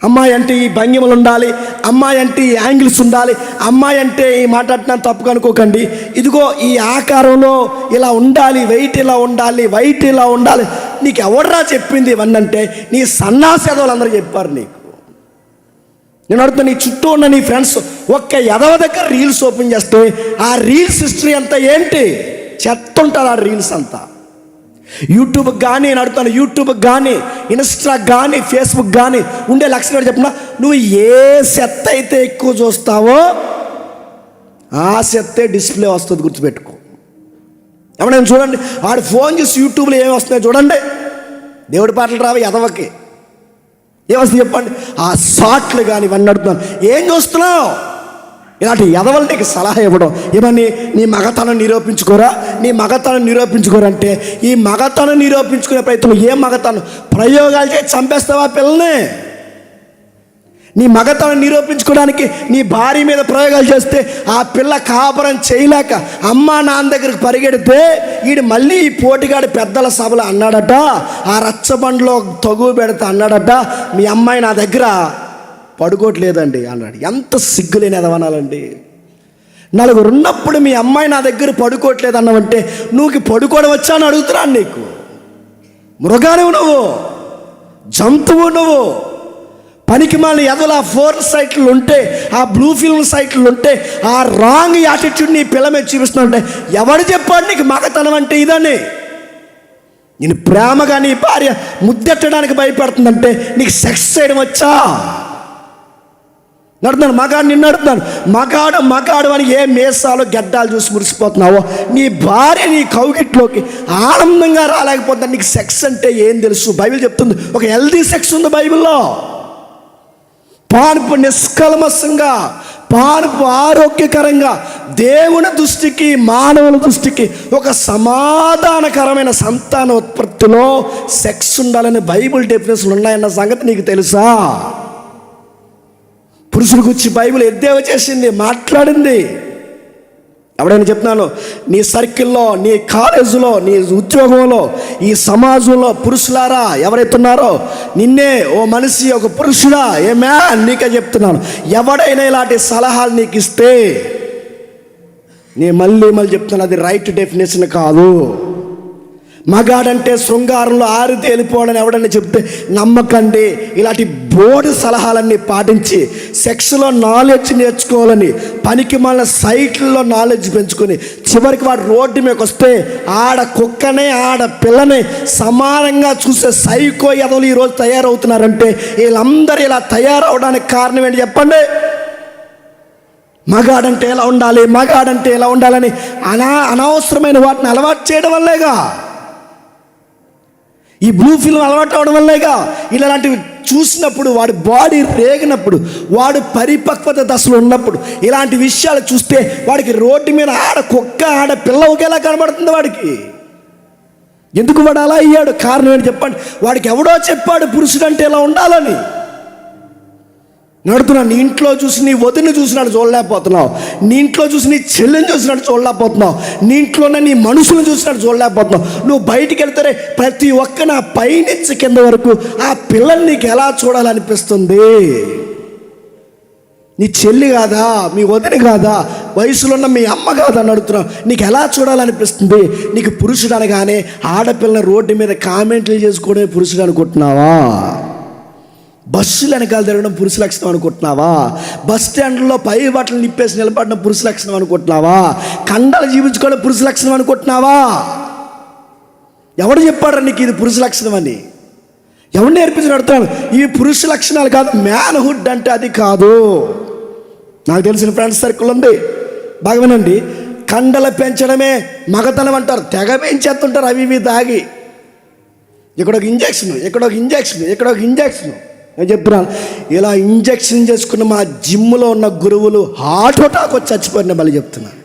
అమ్మాయి అంటే ఈ భంగిమలు ఉండాలి, అమ్మాయి అంటే ఈ యాంగిల్స్ ఉండాలి, అమ్మాయి అంటే ఈ మాట్లాడినాను తప్పుగా అనుకోకండి, ఇదిగో ఈ ఆకారంలో ఇలా ఉండాలి, వెయిట్ ఇలా ఉండాలి, వైట్ ఇలా ఉండాలి. నీకు ఎవడరా చెప్పింది ఇవన్నీ అంటే నీ సన్నాసి వాళ్ళందరూ చెప్పారు నీకు. నేను అడుగుతా, నీ చుట్టూ ఉన్న నీ ఫ్రెండ్స్ ఒక్క ఎదవ దగ్గర రీల్స్ ఓపెన్ చేస్తే ఆ రీల్స్ హిస్టరీ అంతా ఏంటి? చెత్త ఉంటారు ఆ రీల్స్ అంతా. యూట్యూబ్కి కానీ నేను అడుగుతాను, యూట్యూబ్కి కానీ ఇన్స్టాకి కానీ ఫేస్బుక్ కానీ ఉండే లక్షణం చెప్పిన, నువ్వు ఏ చెత్త అయితే ఎక్కువ చూస్తావో ఆ చెత్తే డిస్ప్లే వస్తుంది, గుర్తుపెట్టుకో. ఎవరైనా చూడండి, వాడు ఫోన్ చేసి యూట్యూబ్లో ఏమి వస్తున్నాయో చూడండి, దేవుడి పాటలు రావు ఎదవకి ఏమొస్తుంది చెప్పండి, ఆ షార్ట్లు కానీ ఇవన్నీ అడుగుతున్నాను. ఏం చూస్తున్నావు? ఇలాంటి ఎదవలు నీకు సలహా ఇవ్వడం ఏమని, నీ మగతనం నిరూపించుకోరా, నీ మగతనం నిరూపించుకోరంటే ఈ మగతనం నిరూపించుకునే ప్రయత్నం ఏ మగతనం? ప్రయోగాలు చేసి చంపేస్తావా పిల్లల్ని? నీ మగతనం నిరూపించుకోవడానికి నీ భార్య మీద ప్రయోగాలు చేస్తే ఆ పిల్ల కాపురం చేయలేక అమ్మా నాన్న దగ్గరికి పరిగెడితే వీడు మళ్ళీ ఈ పోటీగాడి పెద్దల సభలో అన్నాడట, ఆ రచ్చబండ్లో తగువ పెడతా అన్నాడట, మీ అమ్మాయి నా దగ్గర పడుకోవట్లేదండి అన్నాడు. ఎంత సిగ్గులేని ఎదవనాలండి. నలుగురు ఉన్నప్పుడు మీ అమ్మాయి నా దగ్గర పడుకోవట్లేదు అన్నావంటే నువ్వు పడుకోవడం వచ్చా అని అడుగుతున్నాను. నీకు మృగానివి, నువ్వు జంతువు, నువ్వు పనికి మాలిన ఎదల ఫోర్న్ సైట్లు ఉంటే, ఆ బ్లూ ఫిల్మ్ సైట్లు ఉంటే, ఆ రాంగ్ యాటిట్యూడ్ నీ పిల్ల మీద చూపిస్తున్నా. ఎవడు చెప్పాడు నీకు మగతనం అంటే ఇదని? నేను ప్రేమగా నీ భార్య ముద్దెట్టడానికి భయపడుతుందంటే నీకు సెక్స్ చేయడం వచ్చా? నడుతున్నాను మగాడు, నిన్ను అడుగుతున్నాను, మగాడు అని ఏ మేసాలు గడ్డాలు చూసి మురిసిపోతున్నావో, నీ భార్య నీ కౌగిట్లోకి ఆనందంగా రాలేకపోతే నీకు సెక్స్ అంటే ఏం తెలుసు? బైబిల్ చెప్తుంది ఒక హెల్దీ సెక్స్ ఉంది బైబిల్లో. పానుపు నిష్కల్మషంగా, పానుపు ఆరోగ్యకరంగా, దేవుని దృష్టికి మానవుల దృష్టికి ఒక సమాధానకరమైన సంతాన ఉత్పత్తిలో సెక్స్ ఉండాలని బైబిల్ డెఫినేషన్లు ఉన్నాయన్న సంగతి నీకు తెలుసా? పురుషుడి గురించి బైబిల్ ఎద్దేవ చేసింది, మాట్లాడింది. ఎవడైనా చెప్తున్నాను, నీ సర్కిల్లో, నీ కాలేజీలో, నీ ఉద్యోగంలో, ఈ సమాజంలో పురుషులారా ఎవరైతే ఉన్నారో, నిన్నే ఓ మనిషి, ఒక పురుషుడా, ఏమే నీకే చెప్తున్నాను, ఎవడైనా ఇలాంటి సలహాలు నీకు ఇస్తే నేను మళ్ళీ చెప్తున్నాను, అది రైట్ డెఫినేషన్ కాదు. మగాడంటే శృంగారంలో ఆరితేలిపోవాలని ఎవడని చెప్తే నమ్మకండి. ఇలాంటి బోర్డు సలహాలన్నీ పాటించి సెక్స్లో నాలెడ్జ్ నేర్చుకోవాలని పనికి మళ్ళీ సైట్లలో నాలెడ్జ్ పెంచుకొని చివరికి వాడు రోడ్డు మీదకి వస్తే ఆడ కుక్కనే ఆడ పిల్లని సమానంగా చూసే సైకో ఎదవలు ఈరోజు తయారవుతున్నారంటే వీళ్ళందరూ ఇలా తయారవడానికి కారణం ఏంటి చెప్పండి? మగాడంటే ఎలా ఉండాలి, మగాడంటే ఎలా ఉండాలని అనవసరమైన వాటిని అలవాటు చేయడం వల్లేగా, ఈ బ్లూ ఫిల్మ్ అలవాటు అవడం వల్లేగా. ఇలాంటివి చూసినప్పుడు వాడి బాడీ రేగినప్పుడు, వాడు పరిపక్వత దశలో ఉన్నప్పుడు ఇలాంటి విషయాలు చూస్తే వాడికి రోడ్డు మీద ఆడ కుక్క ఆడ పిల్ల ఒకేలా కనబడుతుంది వాడికి. ఎందుకు వాడు అలా అయ్యాడు? కారణం ఏంటి చెప్పండి? వాడికి ఎవడో చెప్పాడు పురుషుడు అంటే ఎలా ఉండాలని. నడుతున్నావు, నీ ఇంట్లో చూసి నీ వదిని చూసినట్టు చూడలేకపోతున్నావు, నీ ఇంట్లో చూసి నీ చెల్లిని చూసినట్టు చూడలేకపోతున్నావు, నీ ఇంట్లోనే నీ మనుషులను చూసినట్టు చూడలేకపోతున్నావు. నువ్వు బయటికి వెళ్తారే ప్రతి ఒక్క నా పైనుంచి కింద వరకు ఆ పిల్లల్ని నీకు ఎలా చూడాలనిపిస్తుంది? నీ చెల్లి కాదా, మీ వదిన కాదా, వయసులో ఉన్న మీ అమ్మ కాదా నడుతున్నావు, నీకు ఎలా చూడాలనిపిస్తుంది? నీకు పురుషుడు అనగానే ఆడపిల్ల రోడ్డు మీద కామెంట్లు చేసుకోవడమే పురుషుడు అనుకుంటున్నావా? బస్సులు వెనకాల తిరగడం పురుష లక్షణం అనుకుంటున్నావా? బస్ స్టాండ్లో పై బట్టలు నిప్పేసి నిలబడడం పురుష లక్షణం అనుకుంటున్నావా? కండలు జీవించుకోవడం పురుష లక్షణం అనుకుంటున్నావా? ఎవడు చెప్పాడు నీకు ఇది పురుష లక్షణం అని? ఎవరు నేర్పించి నడుతున్నాను? ఇవి పురుష లక్షణాలు కాదు, మ్యాన్హుడ్ అంటే అది కాదు. నాకు తెలిసిన ఫ్రెండ్స్ సర్కిల్ ఉంది, బాగా వినండి. కండలు పెంచడమే మగతనం అంటారు, తెగ పెంచేస్తుంటారు అవి ఇవి తాగి. ఇక్కడ ఒక ఇంజక్షన్, ఇక్కడ ఒక ఇంజక్షన్, ఇక్కడ ఒక ఇంజక్షన్. నేను చెప్తున్నాను, ఇలా ఇంజక్షన్ చేసుకున్న మా జిమ్లో ఉన్న గురువులు హార్ట్ అటాక్ వచ్చి చచ్చిపోయిన మళ్ళీ చెప్తున్నాను.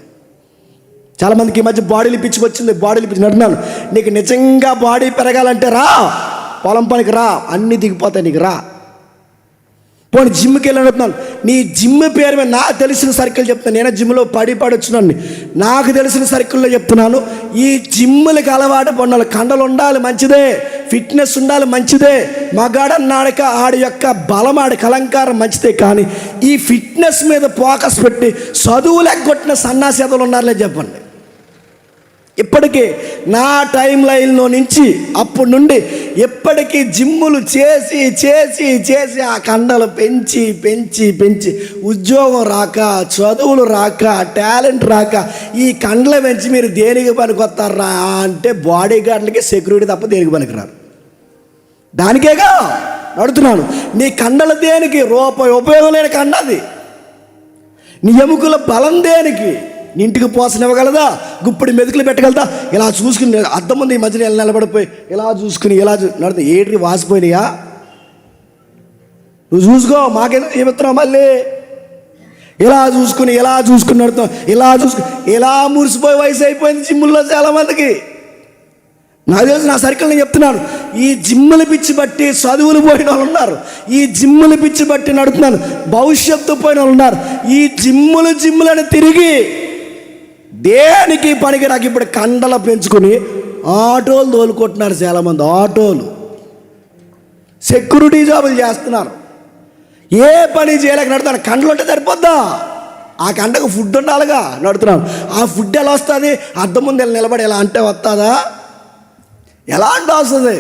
చాలామందికి ఈ మధ్య బాడీలు పిచ్చి వచ్చింది, బాడీలు పిచ్చి నడుతున్నాను. నీకు నిజంగా బాడీ పెరగాలంటే రా, పొలం పనికి రా, అన్నీ దిగిపోతాయి, నీకు రా. పోనీ జిమ్కి వెళ్ళి అడుగుతున్నాను, నీ జిమ్ పేరు మీద నాకు తెలిసిన సర్కిల్ చెప్తాను. నేను జిమ్లో పడివచ్చున్నాను, నాకు తెలిసిన సర్కిల్లో చెప్తున్నాను. ఈ జిమ్లకి అలవాటు పడిన కండలు ఉండాలి మంచిదే, ఫిట్నెస్ ఉండాలి మంచిదే, మగాడన్నాడక ఆడి యొక్క బలం ఆడి అలంకారం మంచిదే. కానీ ఈ ఫిట్నెస్ మీద ఫోకస్ పెట్టి చదువులు ఎగ్గొట్టిన సన్నాసేదలు ఉన్నారులే చెప్పండి. ఇప్పటికీ నా టైం లైన్లో నుంచి అప్పటి నుండి ఎప్పటికీ జిమ్ములు చేసి చేసి చేసి ఆ కండలు పెంచి పెంచి పెంచి ఉద్యోగం రాక, చదువులు రాక, టాలెంట్ రాక ఈ కండలు పెంచి మీరు దేనికి పనికొస్తారా అంటే బాడీ గార్డులకి సెక్యూరిటీ తప్ప దేనికి పనికిరారు. దానికేగా నడుతున్నాను. నీ కండలు దేనికి? రూపాయి ఉపయోగం లేని కండది. నీ ఎముకల బలం దేనికి? నీ ఇంటికి పోసన ఇవ్వగలదా? గుప్పడి మెతుకులు పెట్టగలదా? ఇలా చూసుకుని అద్దం ముందు ఈ మధ్యన నిలబడిపోయి ఇలా చూసుకుని ఇలా నడుతా ఏడ్రి వాసిపోయినాయా? నువ్వు చూసుకో, మాకేదో చెబుతున్నావు మళ్ళీ. ఇలా చూసుకుని నడుతాం, ఇలా చూసుకుని ఇలా మురిసిపోయి వయసు అయిపోయింది జిమ్ముల్లో చాలామందికి. నాకు తెలిసి నా సర్కిల్ నేను చెప్తున్నాను, ఈ జిమ్ముల పిచ్చి బట్టి చదువులు పోయిన వాళ్ళు ఉన్నారు, ఈ జిమ్ముల పిచ్చి బట్టి నడుతున్నాను భవిష్యత్తు పోయిన వాళ్ళు ఉన్నారు. ఈ జిమ్ములని తిరిగి దేనికి పనికి నాకు ఇప్పుడు కండలు పెంచుకొని ఆటోలు తోలుకుంటున్నారు చాలామంది. ఆటోలు, సెక్యూరిటీ జాబులు చేస్తున్నారు, ఏ పని చేయలేక నడుతున్నాను. కండలు ఉంటే సరిపోద్దా? ఆ కండకు ఫుడ్ ఉండాలిగా నడుతున్నాను. ఆ ఫుడ్ ఎలా వస్తుంది? అద్దం ముందు నిలబడి ఎలా అంటే వస్తుందా? ఎలా అంటే వస్తుంది?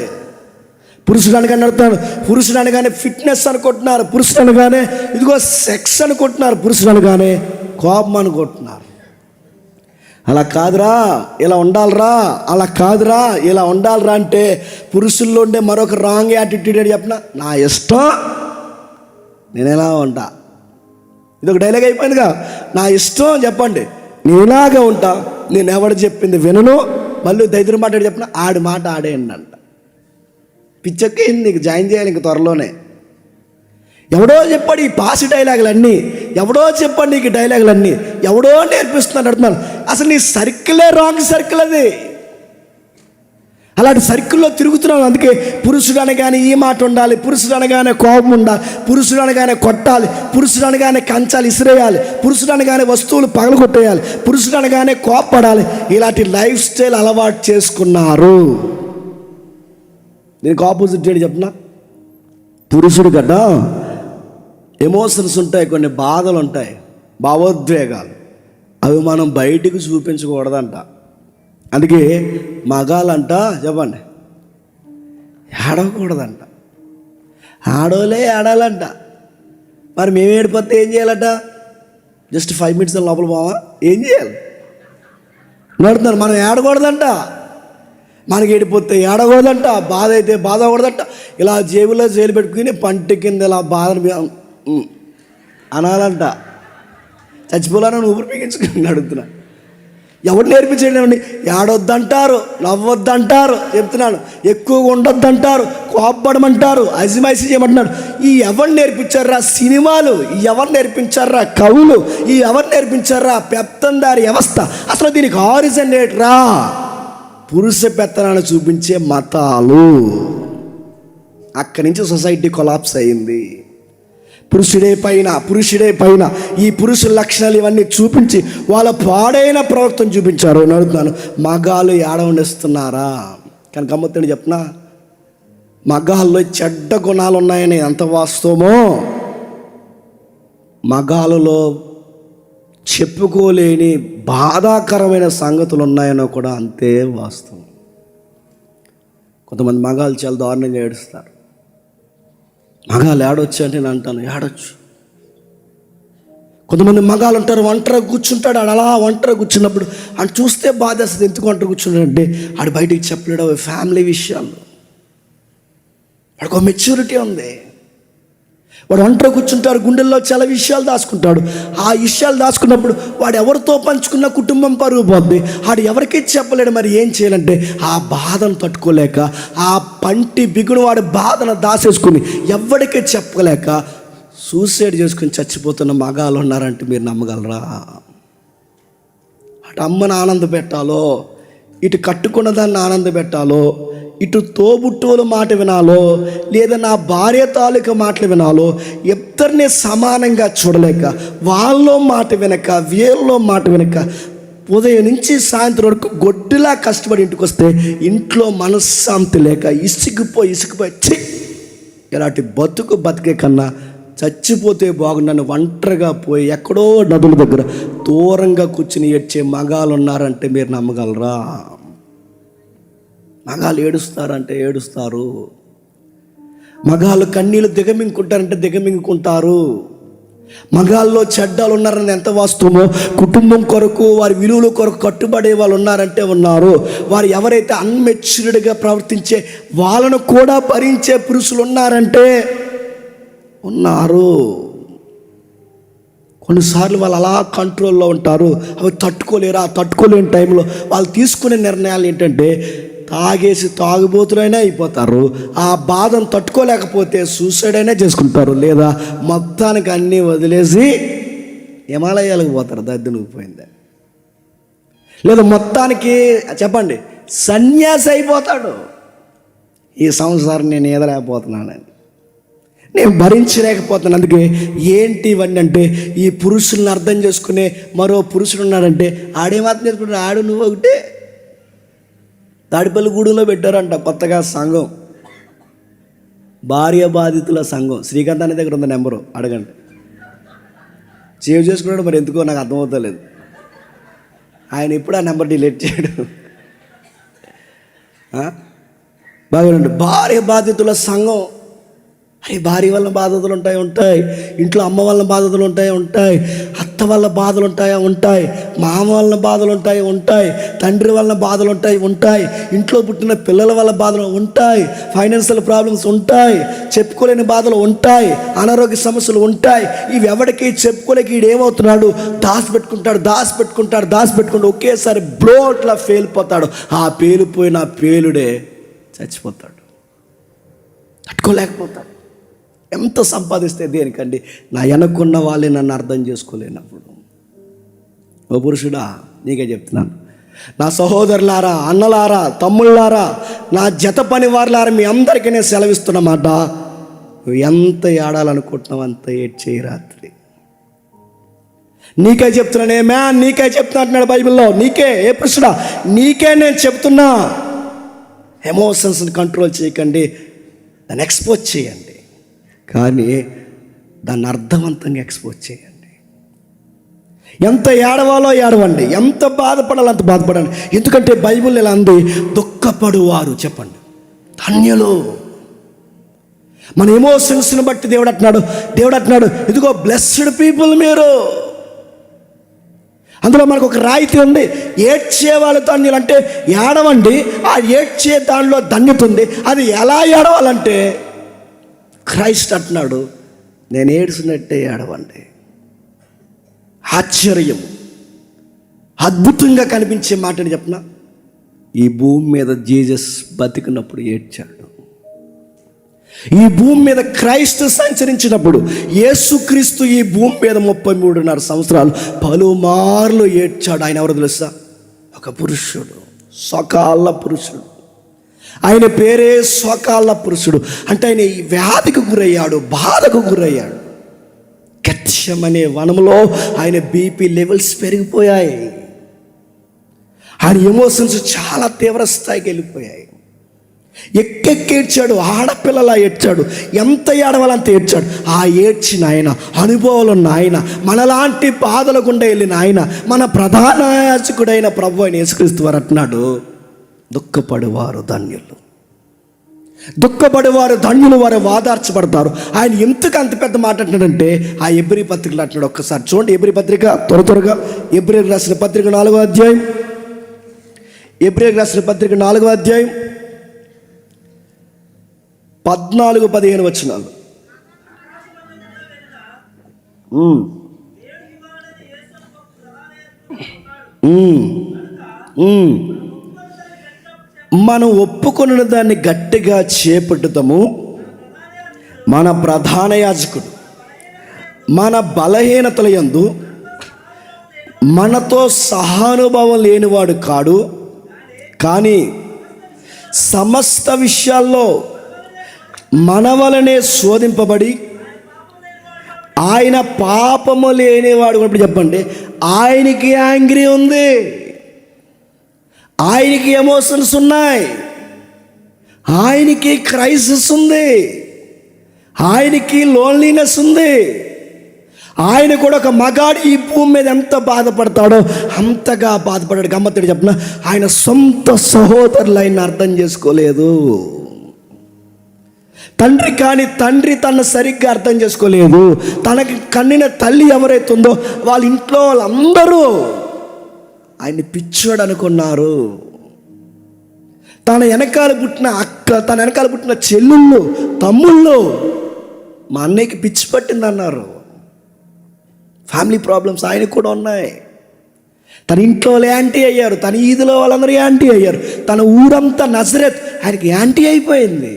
పురుషుడు అనగానే నడుతున్నాను, పురుషుడు అనగానే ఫిట్నెస్ అనుకుంటున్నారు, పురుషుడు అనగానే ఇదిగో సెక్స్ అనుకుంటున్నారు, పురుషుడు అనగానే కోపం అనుకుంటున్నారు. అలా కాదురా ఇలా ఉండాలిరా, అలా కాదురా ఇలా ఉండాలిరా అంటే పురుషుల్లో ఉండే మరొక రాంగ్ యాటిట్యూడ్ అని చెప్పిన, నా ఇష్టం నేను ఎలా ఉంటా. ఇది ఒక డైలాగ్ అయిపోయిందిగా, నా ఇష్టం చెప్పండి, నేను ఇలాగే ఉంటా, నేను ఎవడు చెప్పింది వినను, మళ్ళీ దైద్యం మాట చెప్పిన ఆడి మాట ఆడేయండి అంట. పిచ్చెక్కి నీకు జాయిన్ చేయాలి ఇంక త్వరలోనే. ఎవడో చెప్పాడు ఈ పాసి డైలాగులన్నీ, ఎవడో చెప్పాడు నీకు డైలాగులన్నీ, ఎవడో నేర్పిస్తున్నాడు అడుగుతున్నాను. అసలు నీ సర్కిలే రాంగ్ సర్కిల్ అది. అలాంటి సర్కిల్లో తిరుగుతున్నాను. అందుకే పురుషుడు అనగానే ఈ మాట ఉండాలి, పురుషుడు అనగానే కోపం ఉండాలి, పురుషుడు అనగానే కొట్టాలి, పురుషుడు అనగానే కంచాలు ఇసిరేయాలి, పురుషుడు అనగానే వస్తువులు పగలగొట్టేయాలి, పురుషుడు అనగానే కోపపడాలి. ఇలాంటి లైఫ్ స్టైల్ అలవాటు చేసుకున్నారు. దీనికి ఆపోజిట్ ఏంటి చెప్పనా? పురుషుడు కదా ఎమోషన్స్ ఉంటాయి, కొన్ని బాధలు ఉంటాయి, భావోద్వేగాలు, అవి మనం బయటికి చూపించకూడదంట. అందుకే మగాలంట చెప్పండి ఏడవకూడదంట, ఆడోలే ఆడాలంట. మరి మేము ఏడిపోతే ఏం చేయాలట? జస్ట్ 5 minutes లోపల పోవా? ఏం చేయాలి? నడుతున్నారు. మనం ఏడకూడదంట, మనకి ఏడిపోతే ఏడకూడదంట, బాధ అయితే బాధ కూడదంట. ఇలా జేబులో జైలు పెట్టుకుని పంట కింద ఇలా బాధ అనాలంట. చచ్చిపోవాలని ఊపిరి పీకించుకుని అడుగుతున్నా. ఎవరు నేర్పించండి? ఏడొద్దంటారు, నవ్వొద్దంటారు, చెప్తున్నాను. ఎక్కువగా ఉండొద్దంటారు, కోప్పడమంటారు, అజిమైసి చేయమంటున్నారు. ఈ ఎవరు నేర్పించారా? సినిమాలు. ఈ ఎవరు నేర్పించారా? కవులు. ఈ ఎవరు నేర్పించారా? పెత్తందారి వ్యవస్థ. అసలు దీనికి ఆరిజిన్ ఏంట్రా? పురుష పెత్తనాన్ని చూపించే మతాలు. అక్కడి నుంచి సొసైటీ కొలాప్స్ అయింది. పురుషుడే పైన ఈ పురుషుల లక్షణాలు ఇవన్నీ చూపించి వాళ్ళ పాడైన ప్రవక్తను చూపించారు. నేను అడుగుతున్నాను, మగాళ్ళు ఏడవనిస్తున్నారా? కానీ గమ్మత్తని చెప్పనా, మగాళ్ళలో చెడ్డ గుణాలు ఉన్నాయని ఎంత వాస్తవమో, మగాళ్ళలో చెప్పుకోలేని బాధాకరమైన సంగతులు ఉన్నాయనో కూడా అంతే వాస్తవం. కొంతమంది మగాళ్ళు చాలా దారుణంగా ఏడుస్తారు. మగాళ్ళు ఏడవచ్చు అంటే నేను అంటాను, ఏడవచ్చు. కొంతమంది మగాళ్ళు ఉంటారు, ఒంటరిగా కూర్చుంటాడు. ఆడు అలా ఒంటరిగా కూర్చున్నప్పుడు ఆడు చూస్తే బాధేస్తుంది. ఎందుకు ఒంటరి కూర్చున్నాడంటే ఆడు బయటికి చెప్పలేడు ఫ్యామిలీ విషయాలు. వాడికి ఒక మెచ్యూరిటీ ఉంది. వాడు ఒంటరి కూర్చుంటాడు, గుండెల్లో చాలా విషయాలు దాచుకుంటాడు. ఆ విషయాలు దాచుకున్నప్పుడు వాడు ఎవరితో పంచుకున్న కుటుంబం పరుగు పోద్ది. వాడు ఎవరికీ చెప్పలేడు. మరి ఏం చేయాలంటే ఆ బాధను తట్టుకోలేక, ఆ పంటి బిగును వాడి బాధను దాచేసుకుని ఎవరికీ చెప్పలేక సూసైడ్ చేసుకుని చచ్చిపోతున్న మగాళ్ళు ఉన్నారంటే మీరు నమ్మగలరా? అటు అమ్మను ఆనంద పెట్టాలో, ఇటు కట్టుకున్న దాన్ని ఆనంద పెట్టాలో, ఇటు తోబుట్టువుల మాట వినాలో, లేదా నా భార్య తాలూకా మాటలు వినాలో, ఇద్దరిని సమానంగా చూడలేక వాళ్ళలో మాట వినక వీళ్ళలో మాట వినక ఉదయం నుంచి సాయంత్రం వరకు గొడ్డులా కష్టపడి ఇంటికి వస్తే ఇంట్లో మనశ్శాంతి లేక ఇసుకుపోయి ఇలాంటి బతికే కన్నా చచ్చిపోతే బాగున్నాను ఒంటరిగా పోయి ఎక్కడో నదుల దగ్గర దూరంగా కూర్చుని ఏడ్చే మగాళ్ళు ఉన్నారంటే మీరు నమ్మగలరా? మగాళ్ళు ఏడుస్తారంటే ఏడుస్తారు. మగాళ్ళు కన్నీళ్ళు దిగమింగుకుంటారంటే దిగమింగుకుంటారు. మగాళ్ళలో చెడ్డాలు ఉన్నారని ఎంత వాస్తవమో, కుటుంబం కొరకు వారి విలువల కొరకు కట్టుబడే వాళ్ళు ఉన్నారంటే ఉన్నారు. వారు ఎవరైతే అన్మెచ్యూర్డ్గా ప్రవర్తించే వాళ్ళను కూడా భరించే పురుషులు ఉన్నారంటే ఉన్నారు. కొన్నిసార్లు వాళ్ళు అలా కంట్రోల్లో ఉంటారు. అవి తట్టుకోలేరు. ఆ తట్టుకోలేని టైంలో వాళ్ళు తీసుకునే నిర్ణయాలు ఏంటంటే తాగేసి తాగుబోతులైనా అయిపోతారు. ఆ బాధను తట్టుకోలేకపోతే సూసైడ్ అయినా చేసుకుంటారు, లేదా మొత్తానికి అన్నీ వదిలేసి హిమాలయాలకు పోతారు. దద్దునుకు పోయింది. లేదా మొత్తానికి చెప్పండి సన్యాసి అయిపోతాడు. ఈ సంవత్సరం నేను ఈదలేకపోతున్నానని, నేను భరించలేకపోతున్నాను. అందుకే ఏంటి ఇవన్నీ అంటే, ఈ పురుషుల్ని అర్థం చేసుకునే మరో పురుషుడు ఉన్నాడంటే ఆడేమాత్రం చేసుకుంటాడు. ఆడు నువ్వు ఒకటే. తాడిపల్లిగూడెంలో పెట్టారంట కొత్తగా సంఘం, భార్య బాధితుల సంఘం. శ్రీకాంత్ అనే దగ్గర ఉంది నెంబరు, అడగండి. సేవ్ చేసుకున్నాడు, మరి ఎందుకో నాకు అర్థమవుతలేదు. ఆయన ఎప్పుడు ఆ నెంబర్ డిలీట్ చేయడు. బాగా భార్య బాధితుల సంఘం. అరే భార్య వల్ల బాధలు ఉంటాయి. ఇంట్లో అమ్మ వల్ల బాధలు ఉంటాయి. అత్త వల్ల బాధలు ఉంటాయి. మామ వల్ల బాధలు ఉంటాయి. తండ్రి వల్ల బాధలు ఉంటాయి. ఇంట్లో పుట్టిన పిల్లల వల్ల బాధలు ఉంటాయి. ఫైనాన్షియల్ ప్రాబ్లమ్స్ ఉంటాయి. చెప్పుకోలేని బాధలు ఉంటాయి. అనారోగ్య సమస్యలు ఉంటాయి. ఇవి ఎవరికి చెప్పుకోలేక వీడు ఏమవుతున్నాడు? దాచిపెట్టుకుంటాడు. ఒకేసారి బ్లోట్లా పేలిపోతాడు. ఆ పేలిపోయిన పేలుడే చచ్చిపోతాడు. తట్టుకోలేకపోతాడు. ఎంత సంపాదిస్తే దేనికండి? నా వెనక్కున్న వాళ్ళే నన్ను అర్థం చేసుకోలేనప్పుడు. ఓ పురుషుడా, నీకే చెప్తున్నాను, నా సహోదరులారా, అన్నలారా, తమ్ముళ్ళారా, నా జత పని వారులారా, మీ అందరికీ నేను సెలవిస్తున్నమాట, నువ్వు ఎంత ఏడాలనుకుంటున్నావు అంత ఏడ్చేయి రాత్రి. నీకే చెప్తున్నానేమే, నీకే చెప్తున్నా అంటున్నాడు బైబిల్లో. నీకే, ఏ పురుషుడా, నీకే నేను చెప్తున్నా. ఎమోషన్స్ని కంట్రోల్ చేయకండి, దాన్ని ఎక్స్పోజ్ చేయండి, కానీ దాన్ని అర్థవంతంగా ఎక్స్పోజ్ చేయండి. ఎంత ఏడవాలో ఏడవండి, ఎంత బాధపడాలో అంత బాధపడండి. ఎందుకంటే బైబిల్ ఇలా అంది, దుఃఖపడువారు చెప్పండి ధన్యులు. మన ఎమోషన్స్ని బట్టి దేవుడు అంటున్నాడు ఇదిగో బ్లెస్డ్ పీపుల్ మీరు. అందులో మనకు ఒక రాయితీ ఉంది, ఏడ్చే వాళ్ళు ధన్యులు అంటే ఏడవండి. ఆ ఏడ్చే దానిలో ధన్యత ఉంది. అది ఎలా ఏడవాలంటే క్రైస్ట్ అంటున్నాడు, నేను ఏడ్చినట్టే ఏడవండి. ఆశ్చర్యం, అద్భుతంగా కనిపించే మాటని చెప్పనా, ఈ భూమి మీద జీసస్ బతికినప్పుడు ఏడ్చాడు. ఈ భూమి మీద క్రైస్తు సంచరించినప్పుడు, యేసుక్రీస్తు ఈ భూమి మీద 33.5 సంవత్సరాలు పలుమార్లు ఏడ్చాడు. ఆయన ఎవరు తెలుసా? ఒక పురుషుడు, స్వకాల పురుషుడు. ఆయన పేరే స్వకాల పురుషుడు. అంటే ఆయన ఈ వ్యాధికి గురయ్యాడు, బాధకు గురయ్యాడు. గెత్సెమనే వనంలో ఆయన బీపీ లెవెల్స్ పెరిగిపోయాయి. ఆయన ఎమోషన్స్ చాలా తీవ్ర స్థాయికి వెళ్ళిపోయాయి. ఎక్కెక్కేడ్చాడు, ఆడపిల్లలా ఏడ్చాడు. ఎంత ఏడవాలంత ఏడ్చాడు. ఆ ఏడ్చిన ఆయన, అనుభవాలు ఉన్న ఆయన, మనలాంటి బాధల గుండా వెళ్ళిన ఆయన, మన ప్రధాన యాజకుడైన ప్రభు అయిన యేసుక్రీస్తు వారు అంటున్నాడు, దుఃఖపడువారు ధన్యులు. దుఃఖపడేవారు ధన్యులు, వారు వాదార్చబడతారు. ఆయన ఎందుకు అంత పెద్ద మాట అంటున్నాడంటే, ఆ ఎబ్రీ పత్రికలు అంటున్నాడు. ఒక్కసారి చూడండి ఎబ్రీ పత్రిక, త్వరగా ఎబ్రీకి రాసిన పత్రిక 4వ అధ్యాయం. ఎబ్రీకి రాసిన పత్రిక 4వ అధ్యాయం 14-15 వచనాలు. మనం ఒప్పుకొన్న దాన్ని గట్టిగా చేపట్టుతాము. మన ప్రధాన యాజకుడు మన బలహీనతల యందు మనతో సహానుభావం లేనివాడు కాడు, కానీ సమస్త విషయాల్లో మన వలనే శోధింపబడి ఆయన పాపము లేనివాడు. ఇప్పుడు చెప్పండి, ఆయనకి యాంగ్రీ ఉంది, ఆయనకి ఎమోషన్స్ ఉన్నాయి, ఆయనకి క్రైసిస్ ఉంది, ఆయనకి లోన్లీనెస్ ఉంది. ఆయన కూడా ఒక మగాడు ఈ భూమి మీద ఎంత బాధపడతాడో అంతగా బాధపడాడు. గమ్మత్తుడు చెప్పిన, ఆయన సొంత సహోదరులు ఆయన అర్థం చేసుకోలేదు. తండ్రి కాని తండ్రి తను సరిగ్గా అర్థం చేసుకోలేదు. తనకి కన్నిన తల్లి ఎవరైతే ఉందో వాళ్ళ ఇంట్లో వాళ్ళందరూ ఆయన్ని పిచ్చోడు అనుకున్నారు. తన వెనకాల పుట్టిన అక్క, తన వెనకాల పుట్టిన చెల్లుళ్ళు, తమ్ముళ్ళు మా అన్నయ్యకి పిచ్చి పట్టింది అన్నారు. ఫ్యామిలీ ప్రాబ్లమ్స్ ఆయనకు కూడా ఉన్నాయి. తన ఇంట్లో వాళ్ళు యాంటీ అయ్యారు, తన ఈదిలో వాళ్ళందరూ యాంటీ అయ్యారు, తన ఊరంతా నజరేత్ ఆయనకి యాంటీ అయిపోయింది.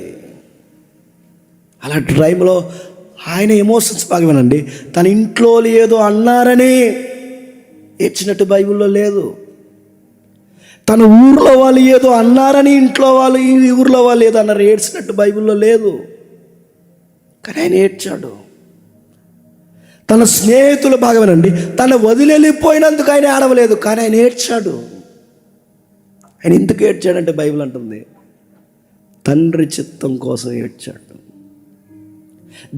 అలాంటి టైంలో ఆయన ఎమోషన్స్ బాగా వినండి. తన ఇంట్లో ఏదో అన్నారని ఏడ్చినట్టు బైబిల్లో లేదు. తన ఊర్లో వాళ్ళు ఏదో అన్నారని ఇంట్లో వాళ్ళు, ఈ ఊర్లో వాళ్ళు ఏదో అన్నారు ఏడ్చినట్టు బైబిల్లో లేదు. కానీ ఆయన ఏడ్చాడు. తన స్నేహితులు బాగా వినండి, తను వదిలిపోయినందుకు ఆయన ఏడవలేదు, కానీ ఆయన ఏడ్చాడు. ఆయన ఎందుకు ఏడ్చాడంటే బైబిల్ అంటుంది, తండ్రి చిత్తం కోసం ఏడ్చాడు,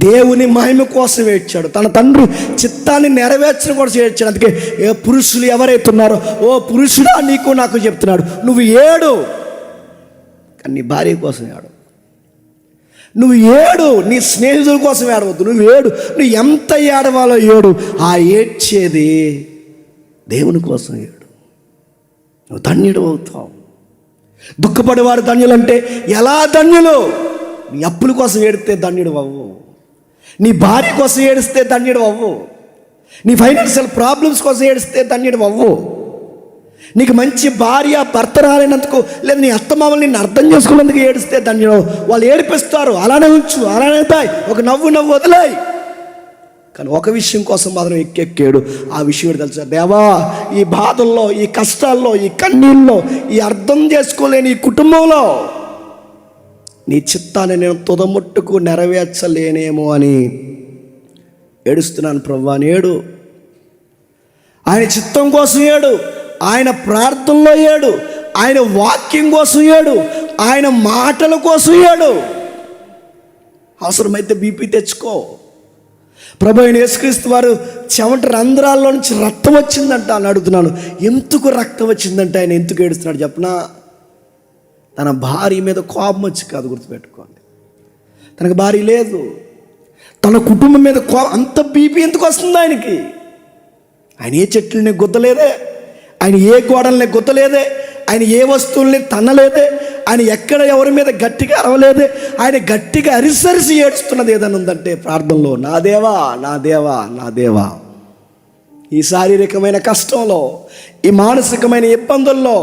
దేవుని మహిమ కోసం ఏడ్చాడు, తన తండ్రి చిత్తాన్ని నెరవేర్చడం కోసం ఏడ్చాడు. అందుకే ఏ పురుషులు ఎవరైతే ఉన్నారో, ఓ పురుషుడా నీకు నాకు చెప్తున్నాడు, నువ్వు ఏడు కానీ నీ భార్య కోసం ఏడు, నువ్వు ఏడు నీ స్నేహితుల కోసం ఏడవద్దు, నువ్వు ఏడు, నువ్వు ఎంత ఏడవాలో ఏడు. ఆ ఏడ్చేది దేవుని కోసం ఏడు, నువ్వు ధన్యుడు అవుతావు. దుఃఖపడేవారు ధన్యులు అంటే ఎలా ధన్యులు? నీ అప్పుల కోసం ఏడితే ధన్యుడు అవ్వు, నీ భార్య కోసం ఏడిస్తే ధన్యుడు అవ్వు, నీ ఫైనాన్షియల్ ప్రాబ్లమ్స్ కోసం ఏడిస్తే ధన్యుడు అవ్వు, నీకు మంచి భార్య భర్త రాలేనందుకు, లేదా నీ అత్తమామలు నిన్ను అర్థం చేసుకున్నందుకు ఏడిస్తే ధన్యుడు. వాళ్ళు ఏడిపిస్తారు, అలానే ఉంచు, అలానే తాయి, ఒక నవ్వు వదిలాయి. కానీ ఒక విషయం కోసం మాత్రం ఎక్కేడు. ఆ విషయం తెలుసా, దేవా ఈ బాధల్లో, ఈ కష్టాల్లో, ఈ కన్నీళ్ళలో, ఈ అర్థం చేసుకోలేని ఈ కుటుంబంలో నీ చిత్తాన్ని నేను తుదముట్టుకు నెరవేర్చలేనేమో అని ఏడుస్తున్నాను ప్రభువా అని ఏడు. ఆయన చిత్తం కోసం ఏడు, ఆయన ప్రార్థనలో ఏడు, ఆయన వాక్యం కోసం ఏడు, ఆయన మాటల కోసం ఏడు. అవసరమైతే బీపీ తెచ్చుకో. ప్రభు అయిన యేసుక్రీస్తు వారు చెమట రంధ్రాల్లో నుంచి రక్తం వచ్చిందంట అని అడుగుతున్నాను. ఎందుకు రక్తం వచ్చిందంటే ఆయన ఎందుకు ఏడుస్తున్నాడు చెప్పనా? తన భార్య మీద కోపం వచ్చి కాదు, గుర్తుపెట్టుకోండి. తనకు భార్య లేదు, తన కుటుంబం మీద అంత బీపీ ఎందుకు వస్తుంది ఆయనకి? ఆయన ఏ చెట్లని గుద్దలేదే, ఆయన ఏ గోడల్ని గుద్దలేదే, ఆయన ఏ వస్తువుల్ని తన్నలేదే, ఆయన ఎక్కడ ఎవరి మీద గట్టిగా అరవలేదే. ఆయన గట్టిగా అరిసరిసి ఏడుస్తున్నది ఏదైనా ఉందంటే ప్రార్థనలో, నా దేవా నా దేవా నా దేవా, ఈ శారీరకమైన కష్టంలో, ఈ మానసికమైన ఇబ్బందుల్లో,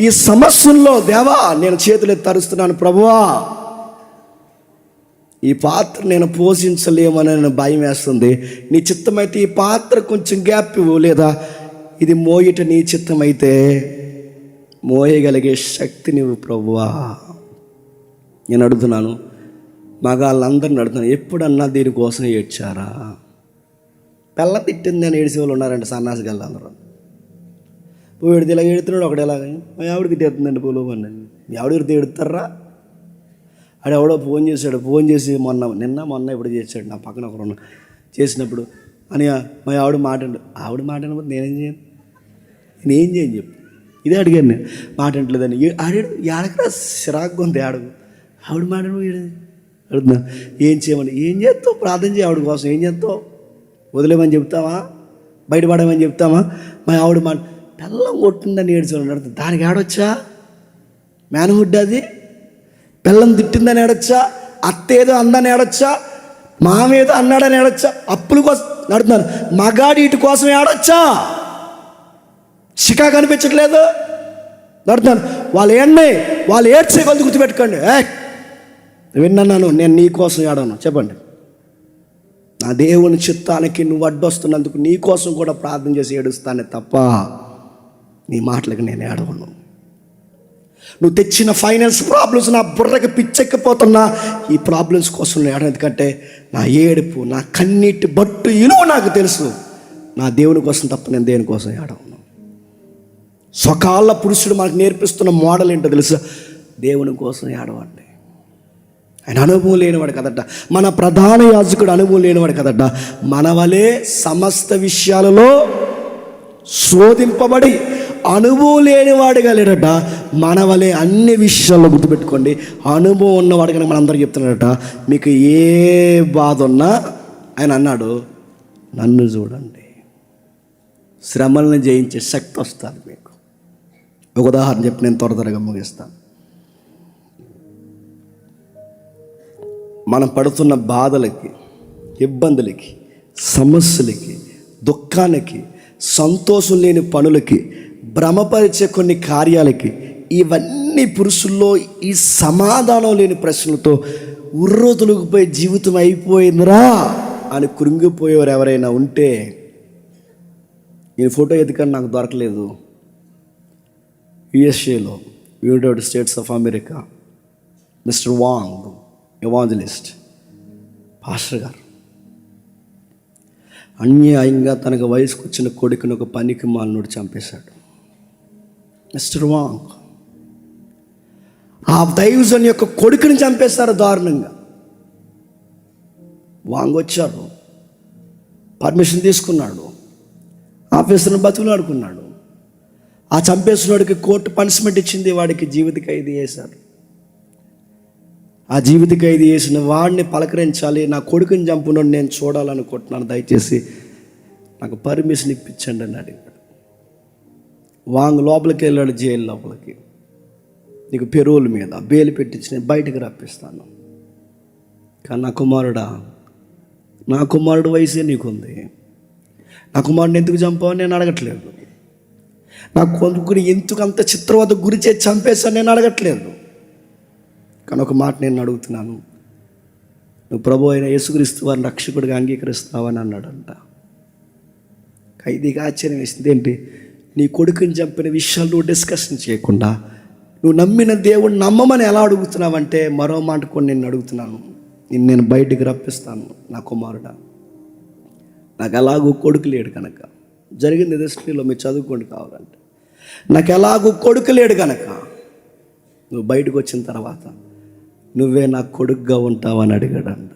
ఈ సమస్యల్లో దేవా నేను చేతులెత్తి తరుస్తున్నాను ప్రభువా, ఈ పాత్ర నేను పోషించలేమని నేను భయం వేస్తుంది. నీ చిత్తమైతే ఈ పాత్ర కొంచెం గ్యాప్ ఇవ్వు, లేదా ఇది మోయట నీ చిత్తమైతే మోయగలిగే శక్తి నువ్వు ప్రభువా. నేను అడుగుతున్నాను, మగాళ్ళందరిని అడుగుతున్నాను, ఎప్పుడన్నా దీనికోసం ఏడ్చారా? పిల్ల తిట్టింది అని ఏడిసే వాళ్ళు ఉన్నారండి, సన్నాసి గల్ల అందరూ. పోయిడితే ఇలా ఎడుతున్నాడు, ఒకటి ఎలాగ మా ఆవిడ తిట్టేస్తుందండి పూలు పండి, మీ ఆవిడ ఎడుతారా? ఆడు ఎవడో ఫోన్ చేశాడు, ఫోన్ చేసి మొన్న ఇప్పుడు చేశాడు, నా పక్కన ఒకరు చేసినప్పుడు అని మా ఆవిడ ఆవిడ మాట అనబోతే నేనేం చేయను, నేనేం చేయను చెప్పు. ఇదే అడిగాను నేను, మాట అంటలేదని. ఆడాడు ఏడకరా చిరాకు ఉంది, ఆడుగు ఆవిడ మాట అడుగుతున్నా. ఏం చేయమని, ఏం చేస్తావు? ప్రార్థన చేయ ఆవిడ కోసం. ఏం చేస్తావు? వదిలేమని చెప్తావా? బయటపడమని చెప్తావా? మా ఆవిడ మాట పిల్లం కొట్టిందని ఏడ్చాను అడుగుతుంది. దానికి ఆడొచ్చా? మేనహుడ్ అది. పిల్లం తిట్టిందని ఏడొచ్చా? అత్తేదో అందని ఏడొచ్చా? మామేదో అన్నాడని ఏడొచ్చా? అప్పుల కోసం నడుతున్నారు, మగాడి ఇటు కోసం ఏడొచ్చా? చికా కనిపించట్లేదు నడుతున్నాను. వాళ్ళు ఏడ్చే కొద్ది గుర్తుపెట్టుకోండి. విన్నాను, నేను నీ కోసం ఏడను. చెప్పండి, నా దేవుని చిత్తానికి నువ్వు అడ్డొస్తున్నందుకు నీ కోసం కూడా ప్రార్థన చేసి ఏడుస్తానే తప్ప నీ మాటలకు నేను ఏడవను. నువ్వు తెచ్చిన ఫైనాన్స్ ప్రాబ్లమ్స్ నా బుర్రకి పిచ్చెక్కిపోతున్నా ఈ ప్రాబ్లమ్స్ కోసం నేను ఏడను. ఎందుకంటే నా ఏడుపు, నా కన్నీటి బట్టు ఇలువ నాకు తెలుసు. నా దేవుని కోసం తప్ప నేను దేనికోసం ఏడవను. స్వకాల పురుషుడు మనకు నేర్పిస్తున్న మోడల్ ఏంటో తెలుసు, దేవుని కోసం ఏడవండి. ఆయన అనుభవం లేనివాడు కదట, మన ప్రధాన యాజకుడు అనుభవం లేనివాడు కదట. మన వలే సమస్త విషయాలలో శోధింపబడి అనుభవం లేనివాడుగా లేడట, మన వలే అన్ని విషయాల్లో గుర్తుపెట్టుకోండి. అనుభవం ఉన్నవాడు కనుక మనందరికీ చెప్తున్నాడట, మీకు ఏ బాధ ఉన్నా ఆయన అన్నాడు, నన్ను చూడండి, శ్రమలను జయించే శక్తి వస్తుంది మీకు. ఒక ఉదాహరణ చెప్పి నేను త్వరగా ముగిస్తాను. మనం పడుతున్న బాధలకి, ఇబ్బందులకి, సమస్యలకి, దుఃఖానికి, సంతోషం లేని పనులకి, భ్రమపరిచే కొన్ని కార్యాలకి, ఇవన్నీ పురుషుల్లో ఈ సమాధానం లేని ప్రశ్నలతో ఉర్రొతులుకుపోయి జీవితం అయిపోయిందిరా అని కృంగిపోయేవారు ఎవరైనా ఉంటే, ఈ ఫోటో ఎందుకని నాకు దొరకలేదు, యుఎస్ఏలో United States of America Mister Wang evangelist pastor గారు అన్యాయంగా తనకు వయసుకు వచ్చిన కొడుకుని ఒక పనికి మాలినోడు చంపేశాడు. మిస్టర్ వాంగ్ ఆ దైవజన్ యొక్క కొడుకుని చంపేశారు దారుణంగా. వాంగ్ వచ్చారు, పర్మిషన్ తీసుకున్నాడు, ఆఫీసర్ని బతుకులాడుకున్నాడు. ఆ చంపేసినోడికి కోర్టు పనిష్మెంట్ ఇచ్చింది, వాడికి జీవిత ఖైదీ వేశారు. ఆ జీవిత ఖైదీ వేసిన వాడిని పలకరించాలి, నా కొడుకుని చంపునోడు నేను చూడాలనుకుంటున్నాను, దయచేసి నాకు పర్మిషన్ ఇప్పించండి అని అడిగాడు. వాంగ్ లోపలికి వెళ్ళాడు, జైలు లోపలికి. నీకు పెరోల్ మీద బెయిల్ పెట్టించి నేను బయటకు రప్పిస్తాను. కానీ నా కుమారుడు వయసే నీకుంది, నా కుమారుడిని ఎందుకు చంపావని నేను అడగట్లేదు, నా కొడుకుని ఎందుకు అంత చిత్రవద గురి చేసి చంపేశాను నేను అడగట్లేదు. కానీ ఒక మాట నేను అడుగుతున్నాను, నువ్వు ప్రభు అయిన యేసుక్రీస్తు వారిని రక్షకుడిగా అంగీకరిస్తావని అన్నాడంట. ఖైదీగా ఆశ్చర్యం వేసింది, ఏంటి నీ కొడుకుని చంపిన విషయాలు నువ్వు డిస్కషన్ చేయకుండా నువ్వు నమ్మిన దేవుడిని నమ్మమని ఎలా అడుగుతున్నావంటే, మరో మాట కూడా నేను అడుగుతున్నాను, నేను బయటికి రప్పిస్తాను నా కుమారుడా. నాకు ఎలాగో కొడుకు లేడు కనుక, జరిగింది హిస్టరీలో మీరు చదువుకోండి కావాలంటే, నాకు ఎలాగో కొడుకు లేడు కనుక నువ్వు బయటకు వచ్చిన తర్వాత నువ్వే నా కొడుకుగా ఉంటావని అడిగాడంట.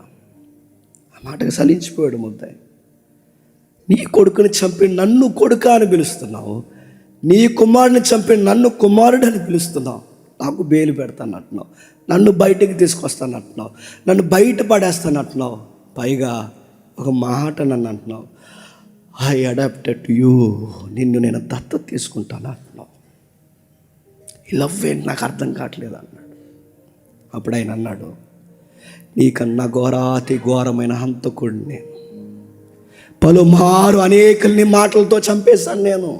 ఆ మాటకు సలించిపోయాడు ముద్దాయి. నీ కొడుకుని చంపి నన్ను కొడుక అని పిలుస్తున్నావు, నీ కుమారుని చంపి నన్ను కుమారుడు అని పిలుస్తున్నావు. నాకు బెయిల్ పెడతాను అంటున్నావు, నన్ను బయటికి తీసుకొస్తాను అంటున్నావు, నన్ను బయట పడేస్తాను అంటున్నావు. పైగా ఒక మాట నన్ను అంటున్నావు, ఐ అడాప్టెడ్ టు యూ, నిన్ను నేను దత్తత తీసుకుంటాను అంటున్నావు. ఈ లవ్ ఏంటి నాకు అర్థం కావట్లేదు అన్నాడు. అప్పుడు ఆయన అన్నాడు, నీకన్నా ఘోరాతి ఘోరమైన హంతకుడిని నేను, పలుమారు అనేకుల్ని మాటలతో చంపేశాను నేను,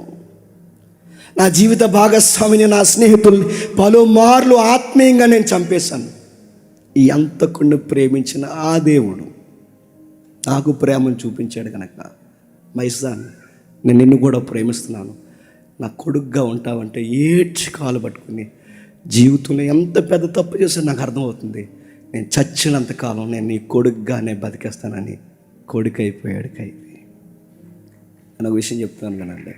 నా జీవిత భాగస్వామిని, నా స్నేహితుల్ని పలుమార్లు ఆత్మీయంగా నేను చంపేశాను. ఈ హంతకుడిని ప్రేమించిన ఆ దేవుడు నాకు ప్రేమను చూపించాడు కనుక, మైసాన్ నేను నిన్ను కూడా ప్రేమిస్తున్నాను, నా కొడుగ్గా ఉంటావంటే ఏడ్చి కాలు పట్టుకుని, జీవితంలో ఎంత పెద్ద తప్పు చేస్తే నాకు అర్థమవుతుంది, నేను చచ్చినంతకాలం నేను నీ కొడుగ్గానే బతికేస్తానని కొడుకు అయిపోయాడు ఖైదీ. నేను ఒక విషయం చెప్తాను కదండి,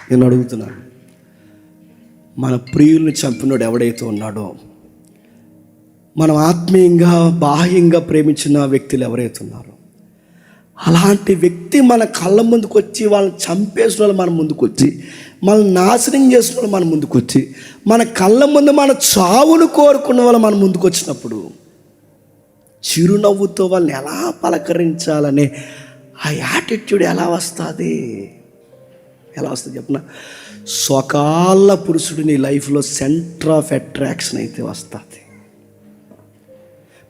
నేను అడుగుతున్నాను, మన ప్రియుల్ని చంపినోడు ఎవడైతే ఉన్నాడో, మనం ఆత్మీయంగా బాహ్యంగా ప్రేమించిన వ్యక్తులు ఎవరైతే ఉన్నారో, అలాంటి వ్యక్తి మన కళ్ళ ముందుకు వచ్చి వాళ్ళని చంపేసిన వాళ్ళు మన ముందుకు వచ్చి, మనల్ని నాశనం చేసిన వాళ్ళు మన ముందుకు వచ్చి, మన కళ్ళ ముందు మన చావును కోరుకున్న వాళ్ళు మన ముందుకు వచ్చినప్పుడు చిరునవ్వుతో వాళ్ళని ఎలా పలకరించాలనే ఆ యాటిట్యూడ్ ఎలా వస్తుంది చెప్పిన, స్వకాల పురుషుడు నీ లైఫ్లో సెంటర్ ఆఫ్ అట్రాక్షన్ అయితే వస్తుంది.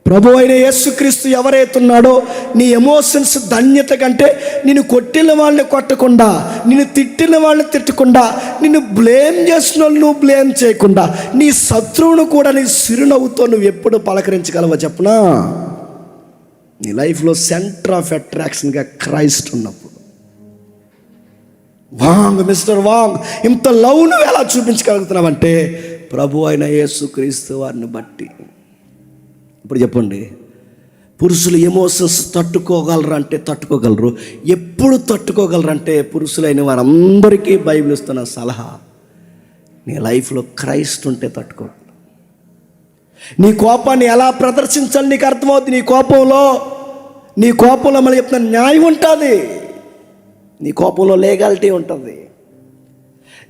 ప్రభు అయిన యేసుక్రీస్తు ఎవరైతే ఉన్నాడో, నీ ఎమోషన్స్ ధన్యత కంటే నిన్ను కొట్టిన వాళ్ళని కొట్టకుండా, నిన్ను తిట్టిన వాళ్ళని తిట్టకుండా, నిన్ను బ్లేమ్ చేసిన వాళ్ళు నువ్వు బ్లేమ్ చేయకుండా, నీ శత్రువును కూడా నీ చిరునవ్వుతో నువ్వు ఎప్పుడు పలకరించగలవో చెప్పనా? నీ లైఫ్లో సెంటర్ ఆఫ్ అట్రాక్షన్గా క్రైస్ట్ ఉన్నప్పుడు. వాంగ్ మిస్టర్ వాంగ్, ఇంత లవ్ నువ్వు ఎలా చూపించగలుగుతున్నావంటే ప్రభు అయిన యేసుక్రీస్తు వారిని బట్టి. ఇప్పుడు చెప్పండి, పురుషులు ఎమోషన్స్ తట్టుకోగలరు అంటే తట్టుకోగలరు. ఎప్పుడు తట్టుకోగలరు అంటే పురుషులైన వారందరికీ బైబిల్ ఇస్తున్న సలహా, నీ లైఫ్లో క్రైస్ట్ ఉంటే తట్టుకోగలరు. నీ కోపాన్ని ఎలా ప్రదర్శించాలి నీకు అర్థమవుతుంది. నీ కోపంలో మళ్ళీ చెప్తున్నా న్యాయం ఉంటుంది, నీ కోపంలో లీగాలిటీ ఉంటుంది,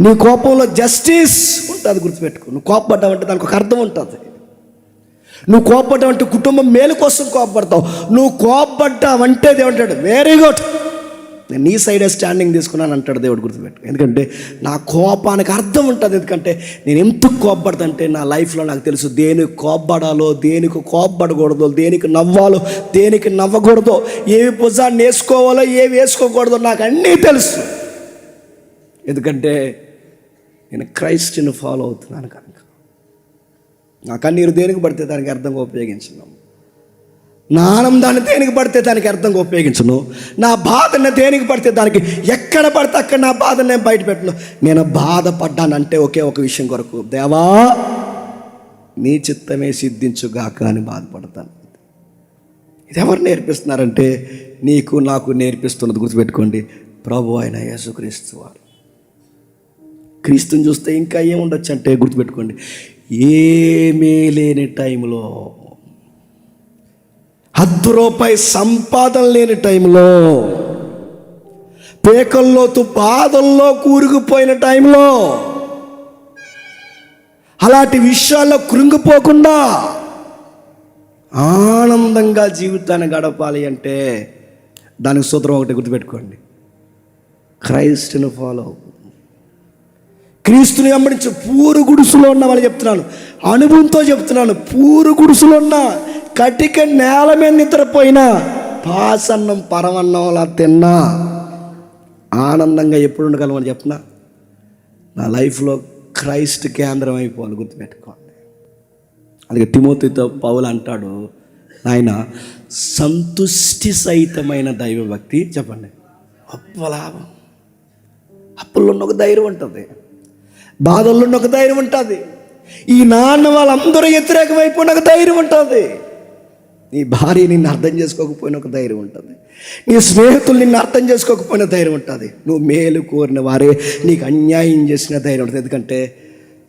నీ కోపంలో జస్టిస్ ఉంటుంది. గుర్తుపెట్టుకో, నువ్వు కోపపడ్డావంటే దానికి ఒక అర్థం ఉంటుంది. నువ్వు కోపపడ్డావంటే కుటుంబం మేలు కోసం కోపపడతావు. నువ్వు కోపపడ్డావంటే దేవుడు అంటాడు, వెరీ గుడ్, నేను నీ సైడే స్టాండింగ్ తీసుకున్నాను అంటాడు దేవుడు. గుర్తుపెట్టు, ఎందుకంటే నా కోపానికి అర్థం ఉంటుంది. ఎందుకంటే నేను ఎందుకు కోపపడతానంటే నా లైఫ్లో నాకు తెలుసు దేనికి కోపపడాలో, దేనికి కోపపడకూడదో, దేనికి నవ్వాలో, దేనికి నవ్వకూడదో, ఏవి భుజాన్ని వేసుకోవాలో, ఏవి వేసుకోకూడదో నాకు అన్నీ తెలుసు. ఎందుకంటే నేను క్రైస్ట్ని ఫాలో అవుతున్నాను కనుక. నా కన్నీరు దేనికి పడితే దానికి అర్థంగా ఉపయోగించను, నా ఆనందాన్ని దేనికి పడితే దానికి అర్థంగా ఉపయోగించను, నా బాధని దేనికి పడితే దానికి, ఎక్కడ పడితే అక్కడ నా బాధను నేను బయట పెట్టను. నేను బాధపడ్డానంటే ఒకే ఒక విషయం కొరకు, దేవా నీ చిత్తమే సిద్ధించుగాక అని బాధపడతాను. ఇది ఎవరు నేర్పిస్తున్నారంటే నీకు నాకు నేర్పిస్తున్నది. గుర్తుపెట్టుకోండి, ప్రభు అయిన యేసుక్రీస్తు వారు. క్రీస్తుని చూస్తే ఇంకా ఏముండొచ్చు అంటే గుర్తుపెట్టుకోండి, ఏమీ లేని టైంలో, ₹10 సంపాదన లేని టైంలో, పేకల్లోతు బాధల్లో కూరుకుపోయిన టైంలో, అలాంటి విషయాల్లో కృంగిపోకుండా ఆనందంగా జీవితాన్ని గడపాలి అంటే దానికి సూత్రం ఒకటి గుర్తుపెట్టుకోండి, క్రైస్ట్ను ఫాలో అవ్వు. క్రీస్తుని వెంబడించి పూరు గుడుసులో ఉన్న వాళ్ళు చెప్తున్నాను, అనుభవంతో చెప్తున్నాను, పూరు గుడుసులో ఉన్న, కటిక నేల మీద నిద్రపోయినా, పాసన్నం పరమన్నంలా తిన్నా ఆనందంగా ఎప్పుడు ఉండగలమని చెప్తున్నా, నా లైఫ్లో క్రైస్ట్ కేంద్రం అయిపోవాలి. గుర్తుపెట్టుకోండి. అందుకే తిమోతితో పౌలు అంటాడు, ఆయన సంతుష్టి సహితమైన దైవభక్తి, చెప్పండి, అప్పలాభం. అప్పుల్లో ఒక ధైర్యం ఉంటుంది, బాధల్లో ఒక ధైర్యం ఉంటుంది, ఈ నాన్న వాళ్ళందరూ వ్యతిరేకమైపోయిన ఒక ధైర్యం ఉంటుంది, నీ భార్య నిన్ను అర్థం చేసుకోకపోయిన ఒక ధైర్యం ఉంటుంది, నీ స్నేహితులు నిన్ను అర్థం చేసుకోకపోయిన ధైర్యం ఉంటుంది, నువ్వు మేలు కోరిన వారే నీకు అన్యాయం చేసిన ధైర్యం ఉంటుంది. ఎందుకంటే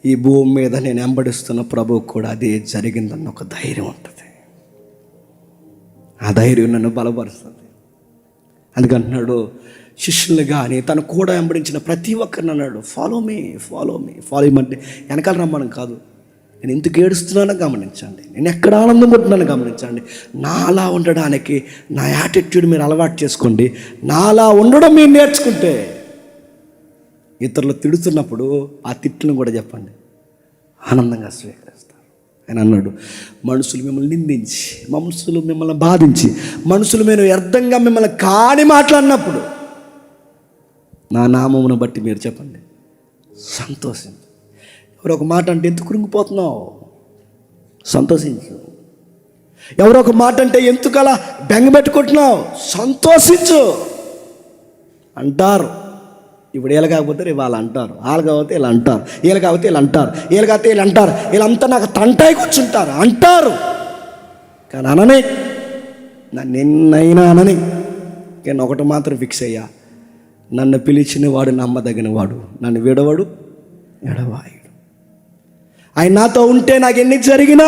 ఈ భూమి మీద నేను వెంబడిస్తున్న ప్రభువు కూడా అదే జరిగిందన్న ఒక ధైర్యం ఉంటుంది. ఆ ధైర్యం నన్ను బలపరుస్తుంది. అందుకంటున్నాడు శిష్యులు కానీ తను కూడా వెంబడించిన ప్రతి ఒక్కరిని అన్నాడు, ఫాలో మీ. ఫాలో ఇమ్మంటే వెనకాల రమ్మని కాదు, నేను ఎందుకు ఏడుస్తున్నానో గమనించండి, నేను ఎక్కడ ఆనందం పడుతున్నానో గమనించండి. నాలా ఉండడానికి నా యాటిట్యూడ్ మీరు అలవాటు చేసుకోండి. నాలా ఉండడం మీరు నేర్చుకుంటే ఇతరులు తిడుతున్నప్పుడు ఆ తిట్టును కూడా చెప్పండి, ఆనందంగా స్వీకరిస్తారు. ఆయన అన్నాడు, మనుషులు మిమ్మల్ని నిందించి, మనుషులు మిమ్మల్ని బాధించి, మనుషులు మీరు వ్యర్థంగా మిమ్మల్ని కాని మాట్లాడినప్పుడు నా నామమును బట్టి మీరు చెప్పండి, సంతోషించు. ఎవరో ఒక మాట అంటే ఎందుకు కృంగిపోతున్నావు, సంతోషించు. ఎవరో ఒక మాట అంటే ఎందుకు అలా బెంగపెట్టుకుంటున్నావు, సంతోషించు అంటారు. ఇప్పుడు వీళ్ళు కాకపోతే రేపు వాళ్ళు అంటారు, వాళ్ళు కాకపోతే వీళ్ళు అంటారు, వీళ్ళు కాకపోతే వీళ్ళు అంటారు, వీళ్ళు కాకపోతే వీళ్ళు అంటారు, వీళ్ళంతా నాకు తంటాయి కూర్చుంటారు అంటారు. కానీ అనని, నన్ను ఎన్నైనా అనని, కానీ ఒకటి మాత్రం ఫిక్స్ అయ్యా, నన్ను పిలిచిన వాడు నమ్మదగిన వాడు, నన్ను విడవడు ఎడవాయుడు. ఆయన నాతో ఉంటే నాకు ఎన్ని జరిగినా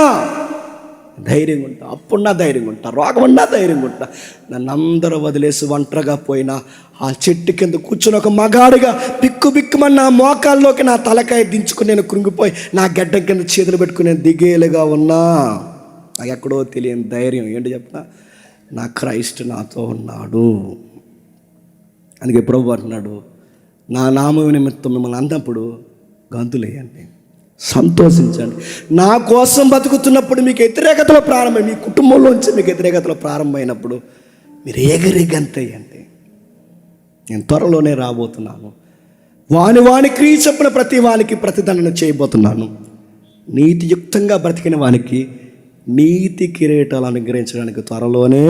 ధైర్యంగా ఉంటా, అప్పుడున్నా ధైర్యంగా ఉంటా, రోగం ఉన్నా ధైర్యంగా ఉంటా. నన్ను అందరూ వదిలేసి ఒంటరిగా పోయినా ఆ చెట్టు కింద కూర్చుని ఒక మగాడిగా బిక్కుమని నా మోకాల్లోకి నా తలకాయ దించుకుని నేను కృంగిపోయి నా గడ్డ కింద చేతులు పెట్టుకుని నేను దిగేలుగా ఉన్నా. నాకు ఎక్కడో తెలియని ధైర్యం ఏంటి చెప్పిన, నా క్రైస్ట్ నాతో ఉన్నాడు. అందుకే ప్రభు అంటున్నాడు, నా నామ నిమిత్తం మిమ్మల్ని అన్నప్పుడు గంతులేయండి, సంతోషించండి. నా కోసం బతుకుతున్నప్పుడు మీకు వ్యతిరేకతలో ప్రారంభం, మీ కుటుంబంలోంచి మీకు వ్యతిరేకతలో ప్రారంభమైనప్పుడు మీరు ఎగిరి గంతేయండి. నేను త్వరలోనే రాబోతున్నాను, వాని క్రియ చొప్పున ప్రతి వానికి ప్రతిదండన చేయబోతున్నాను. నీతియుక్తంగా బ్రతికిన వానికి నీతి కిరీటాలు అనుగ్రహించడానికి త్వరలోనే.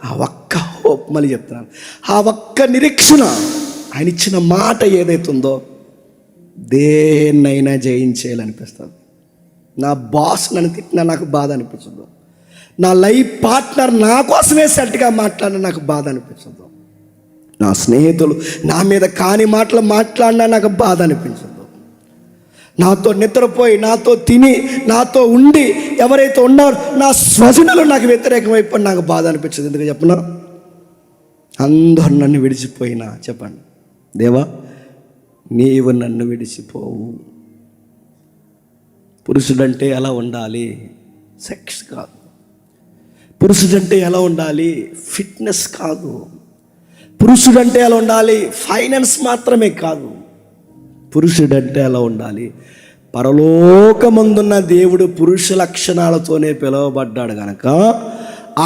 ఆ ఒక్క హోప్ మళ్ళీ చెప్తున్నాను, ఆ ఒక్క నిరీక్షణ, ఆయన ఇచ్చిన మాట ఏదైతుందో దేన్నైనా జయించేయాలనిపిస్తుంది. నా బాస్ నన్ను తిట్టినా నాకు బాధ అనిపించదు, నా లైఫ్ పార్ట్నర్ నా కోసమే సెట్గా మాట్లాడినా నాకు బాధ అనిపించదు, నా స్నేహితులు నా మీద కాని మాటలు మాట్లాడినా నాకు బాధ అనిపించదు, నాతో నిద్రపోయి నాతో తిని నాతో ఉండి ఎవరైతే ఉన్నారో నా స్వజనులు నాకు వ్యతిరేకమైపోయి నాకు బాధ అనిపించదు. ఎందుకు చెప్పనా, అందరూ నన్ను విడిచిపోయినా చెప్పండి, దేవా నీవు నన్ను విడిచిపోవు. పురుషుడంటే ఎలా ఉండాలి, సెక్స్ కాదు. పురుషుడంటే ఎలా ఉండాలి, ఫిట్నెస్ కాదు. పురుషుడంటే ఎలా ఉండాలి, ఫైనాన్స్ మాత్రమే కాదు. పురుషుడంటే ఎలా ఉండాలి, పరలోకమందున్న దేవుడు పురుష లక్షణాలతోనే పిలువబడ్డాడు గనక,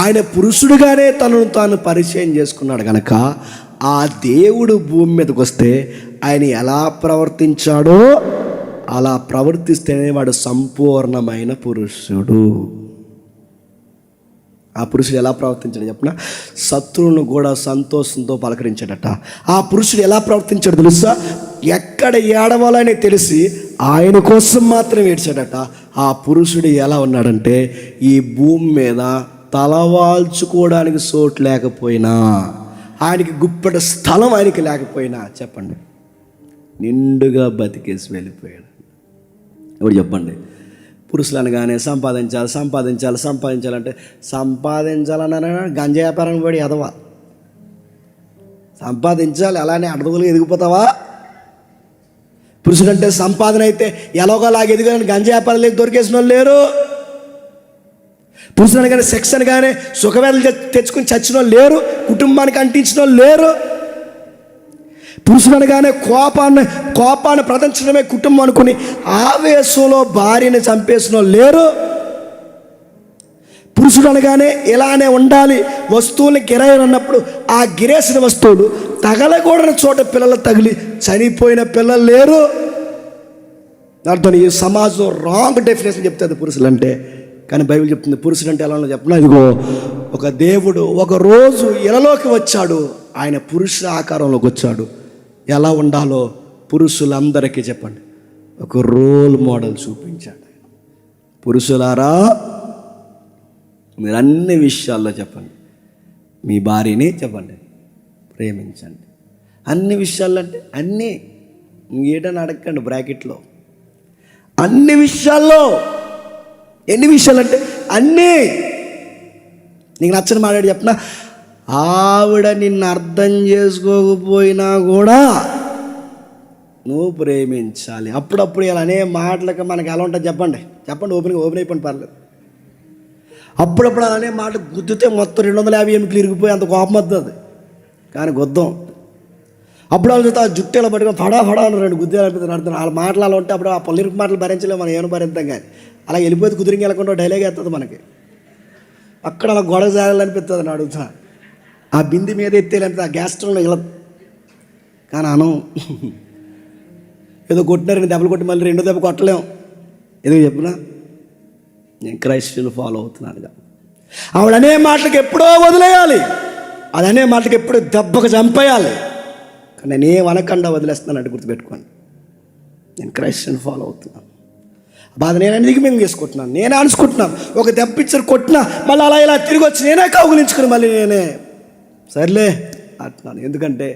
ఆయన పురుషుడుగానే తనను తాను పరిచయం చేసుకున్నాడు గనక, ఆ దేవుడు భూమి మీదకి వస్తే ఆయన ఎలా ప్రవర్తించాడో అలా ప్రవర్తిస్తేనే వాడు సంపూర్ణమైన పురుషుడు. ఆ పురుషుడు ఎలా ప్రవర్తించాడు చెప్పిన, శత్రువులను కూడా సంతోషంతో పలకరించాడట. ఆ పురుషుడు ఎలా ప్రవర్తించాడు తెలుసా, ఎక్కడ ఏడవాలని తెలిసి ఆయన కోసం మాత్రం ఏడ్చాడట. ఆ పురుషుడు ఎలా ఉన్నాడంటే, ఈ భూమి మీద తలవాల్చుకోవడానికి చోటు లేకపోయినా, ఆయనకి గుప్పెట స్థలం ఆయనకి లేకపోయినా చెప్పండి, నిండుగా బతికేసి వెళ్ళిపోయాడు. ఎవరు చెప్పండి, పురుషులు అనగానే సంపాదించాలంటే సంపాదించాలన్నారా గంజా వ్యాపారం పడి ఎదవా, సంపాదించాలి అలానే అడవులుగా ఎదిగిపోతావా? పురుషుడంటే సంపాదన అయితే ఎలాగోలాగా ఎదిగాలని గంజా వ్యాపారం లేదు దొరికేసిన వాళ్ళు లేరు. పురుషులు అనగానే సెక్స్ అనగానే సుఖవేదలు తెచ్చుకుని చచ్చిన వాళ్ళు లేరు, కుటుంబానికి అంటించిన వాళ్ళు లేరు. పురుషుడు అనగానే కోపాన్ని ప్రదర్శించడమే కుటుంబం అనుకుని ఆవేశంలో భార్యని చంపేసిన వాళ్ళు లేరు. పురుషుడు అనగానే ఇలానే ఉండాలి, వస్తువుల్ని గిరాయి అన్నప్పుడు ఆ గిరేసిన వస్తువులు తగలకూడని చోట పిల్లలు తగిలి చనిపోయిన పిల్లలు లేరు. దాంతో ఈ సమాజం రాంగ్ డెఫినేషన్ చెప్తుంది పురుషులు అంటే. కానీ బైబిల్ చెప్తుంది పురుషుడు అంటే ఎలా చెప్పినా, ఇదిగో ఒక దేవుడు ఒక రోజు ఇలలోకి వచ్చాడు, ఆయన పురుష ఆకారంలోకి వచ్చాడు. ఎలా ఉండాలో పురుషులందరికీ చెప్పండి ఒక రోల్ మోడల్ చూపించాడు. పురుషులారా మీరు అన్ని విషయాల్లో చెప్పండి మీ భార్యని చెప్పండి ప్రేమించండి. అన్ని విషయాల్లో అంటే అన్నీ, ఇంకేటని అడగండి బ్రాకెట్లో, అన్ని విషయాల్లో. ఎన్ని విషయాలు అంటే అన్నీ. నీకు నచ్చని మాట్లాడి చెప్పిన, ఆవిడ నిన్ను అర్థం చేసుకోకపోయినా కూడా నువ్వు ప్రేమించాలి. అప్పుడప్పుడు ఇలా అనే మాటలకి మనకి ఎలా ఉంటుంది చెప్పండి ఓపెన్ అయిపోయింది పర్లేదు. అప్పుడప్పుడు అలానే మాట గుద్దితే మొత్తం 250 ఎముకలు ఇరిగిపోయి అంత కోపం వస్తుంది. కానీ గుద్దాం. అప్పుడు వాళ్ళు ఆ జుట్టు ఇలా పట్టుకొని ఫడా అని 2 గుద్దేలు అనిపిస్తుంది అర్థం. వాళ్ళ మాటలు అలా ఉంటే అప్పుడు ఆ పల్లెరికి మాటలు భరించలేము, మనం ఏమైనా భరిస్తాం. కానీ అలా వెళ్ళిపోతే కుదిరికి వెళ్ళకుండా డైలాగ్ వేస్తుంది మనకి. అక్కడ అలా గొడవ జాగాలనిపిస్తుంది. నేను అడుగుతా, ఆ బింది మీద ఎత్తేయాలంటే ఆ గ్యాస్ స్టవ్లో ఇలా కానీ అనం ఏదో కొట్టినారు, దెబ్బలు కొట్టి మళ్ళీ 2వ దెబ్బ కొట్టలేం. ఎందుకు చెప్పినా నేను క్రైస్తుని ఫాలో అవుతున్నానుగా. ఆవిడనే మాటలకు ఎప్పుడో వదిలేయాలి, అదనే మాటలకు ఎప్పుడో దెబ్బకు చంపేయాలి. కానీ నేనేం అనకుండా వదిలేస్తున్నానంటే గుర్తుపెట్టుకోండి, నేను క్రైస్తుని ఫాలో అవుతున్నాను. బాధ నేను ఎందుకు మేము చేసుకుంటున్నాను, నేనే అనుకుంటున్నాను. ఒక దెబ్బ ఇచ్చారు కొట్టినా మళ్ళీ అలా ఇలా తిరిగి వచ్చి నేనే కౌగులించుకుని మళ్ళీ నేనే సర్లే అంటున్నాను. ఎందుకంటే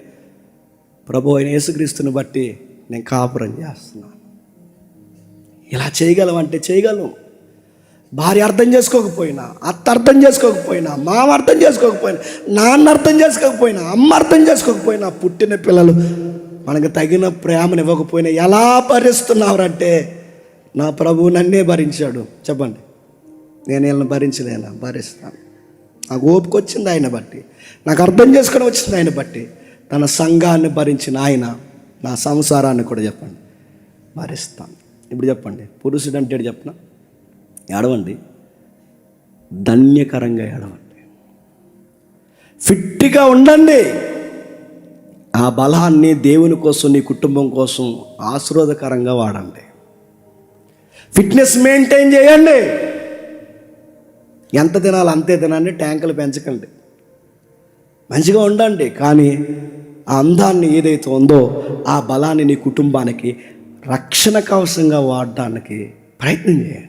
ప్రభు అయిన యేసుక్రీస్తుని బట్టి నేను కాపురం చేస్తున్నాను. ఇలా చేయగలమంటే చేయగలం. భార్య అర్థం చేసుకోకపోయినా, అత్త అర్థం చేసుకోకపోయినా, మామ అర్థం చేసుకోకపోయినా, నాన్న అర్థం చేసుకోకపోయినా, అమ్మ అర్థం చేసుకోకపోయినా, పుట్టిన పిల్లలు మనకు తగిన ప్రేమను ఇవ్వకపోయినా ఎలా భరిస్తున్నారంటే నా ప్రభువు నన్నే భరించాడు. చెప్పండి, నేను వీళ్ళని భరించలేనా? భరిస్తాను. నాకు ఓపిక వచ్చింది ఆయన బట్టి, నాకు అర్థం చేసుకొని వచ్చింది ఆయన బట్టి. తన సంఘాన్ని భరించిన ఆయన నా సంసారాన్ని కూడా చెప్పండి భరిస్తాను. ఇప్పుడు చెప్పండి, పురుషుడు అంటే చెప్పిన ఏడవండి, ధన్యకరంగా ఏడవండి, ఫిట్గా ఉండండి. ఆ బలాన్ని దేవుని కోసం, నీ కుటుంబం కోసం ఆశీర్వాదకరంగా వాడండి. ఫిట్నెస్ మెయింటైన్ చేయండి. ఎంత తినాలి అంతే తినండి, ట్యాంకులు పెంచకండి, మంచిగా ఉండండి. కానీ ఆ అందాన్ని ఏదైతే ఉందో ఆ బలాన్ని నీ కుటుంబానికి రక్షణ కవచంగా వాడడానికి ప్రయత్నం చేయండి.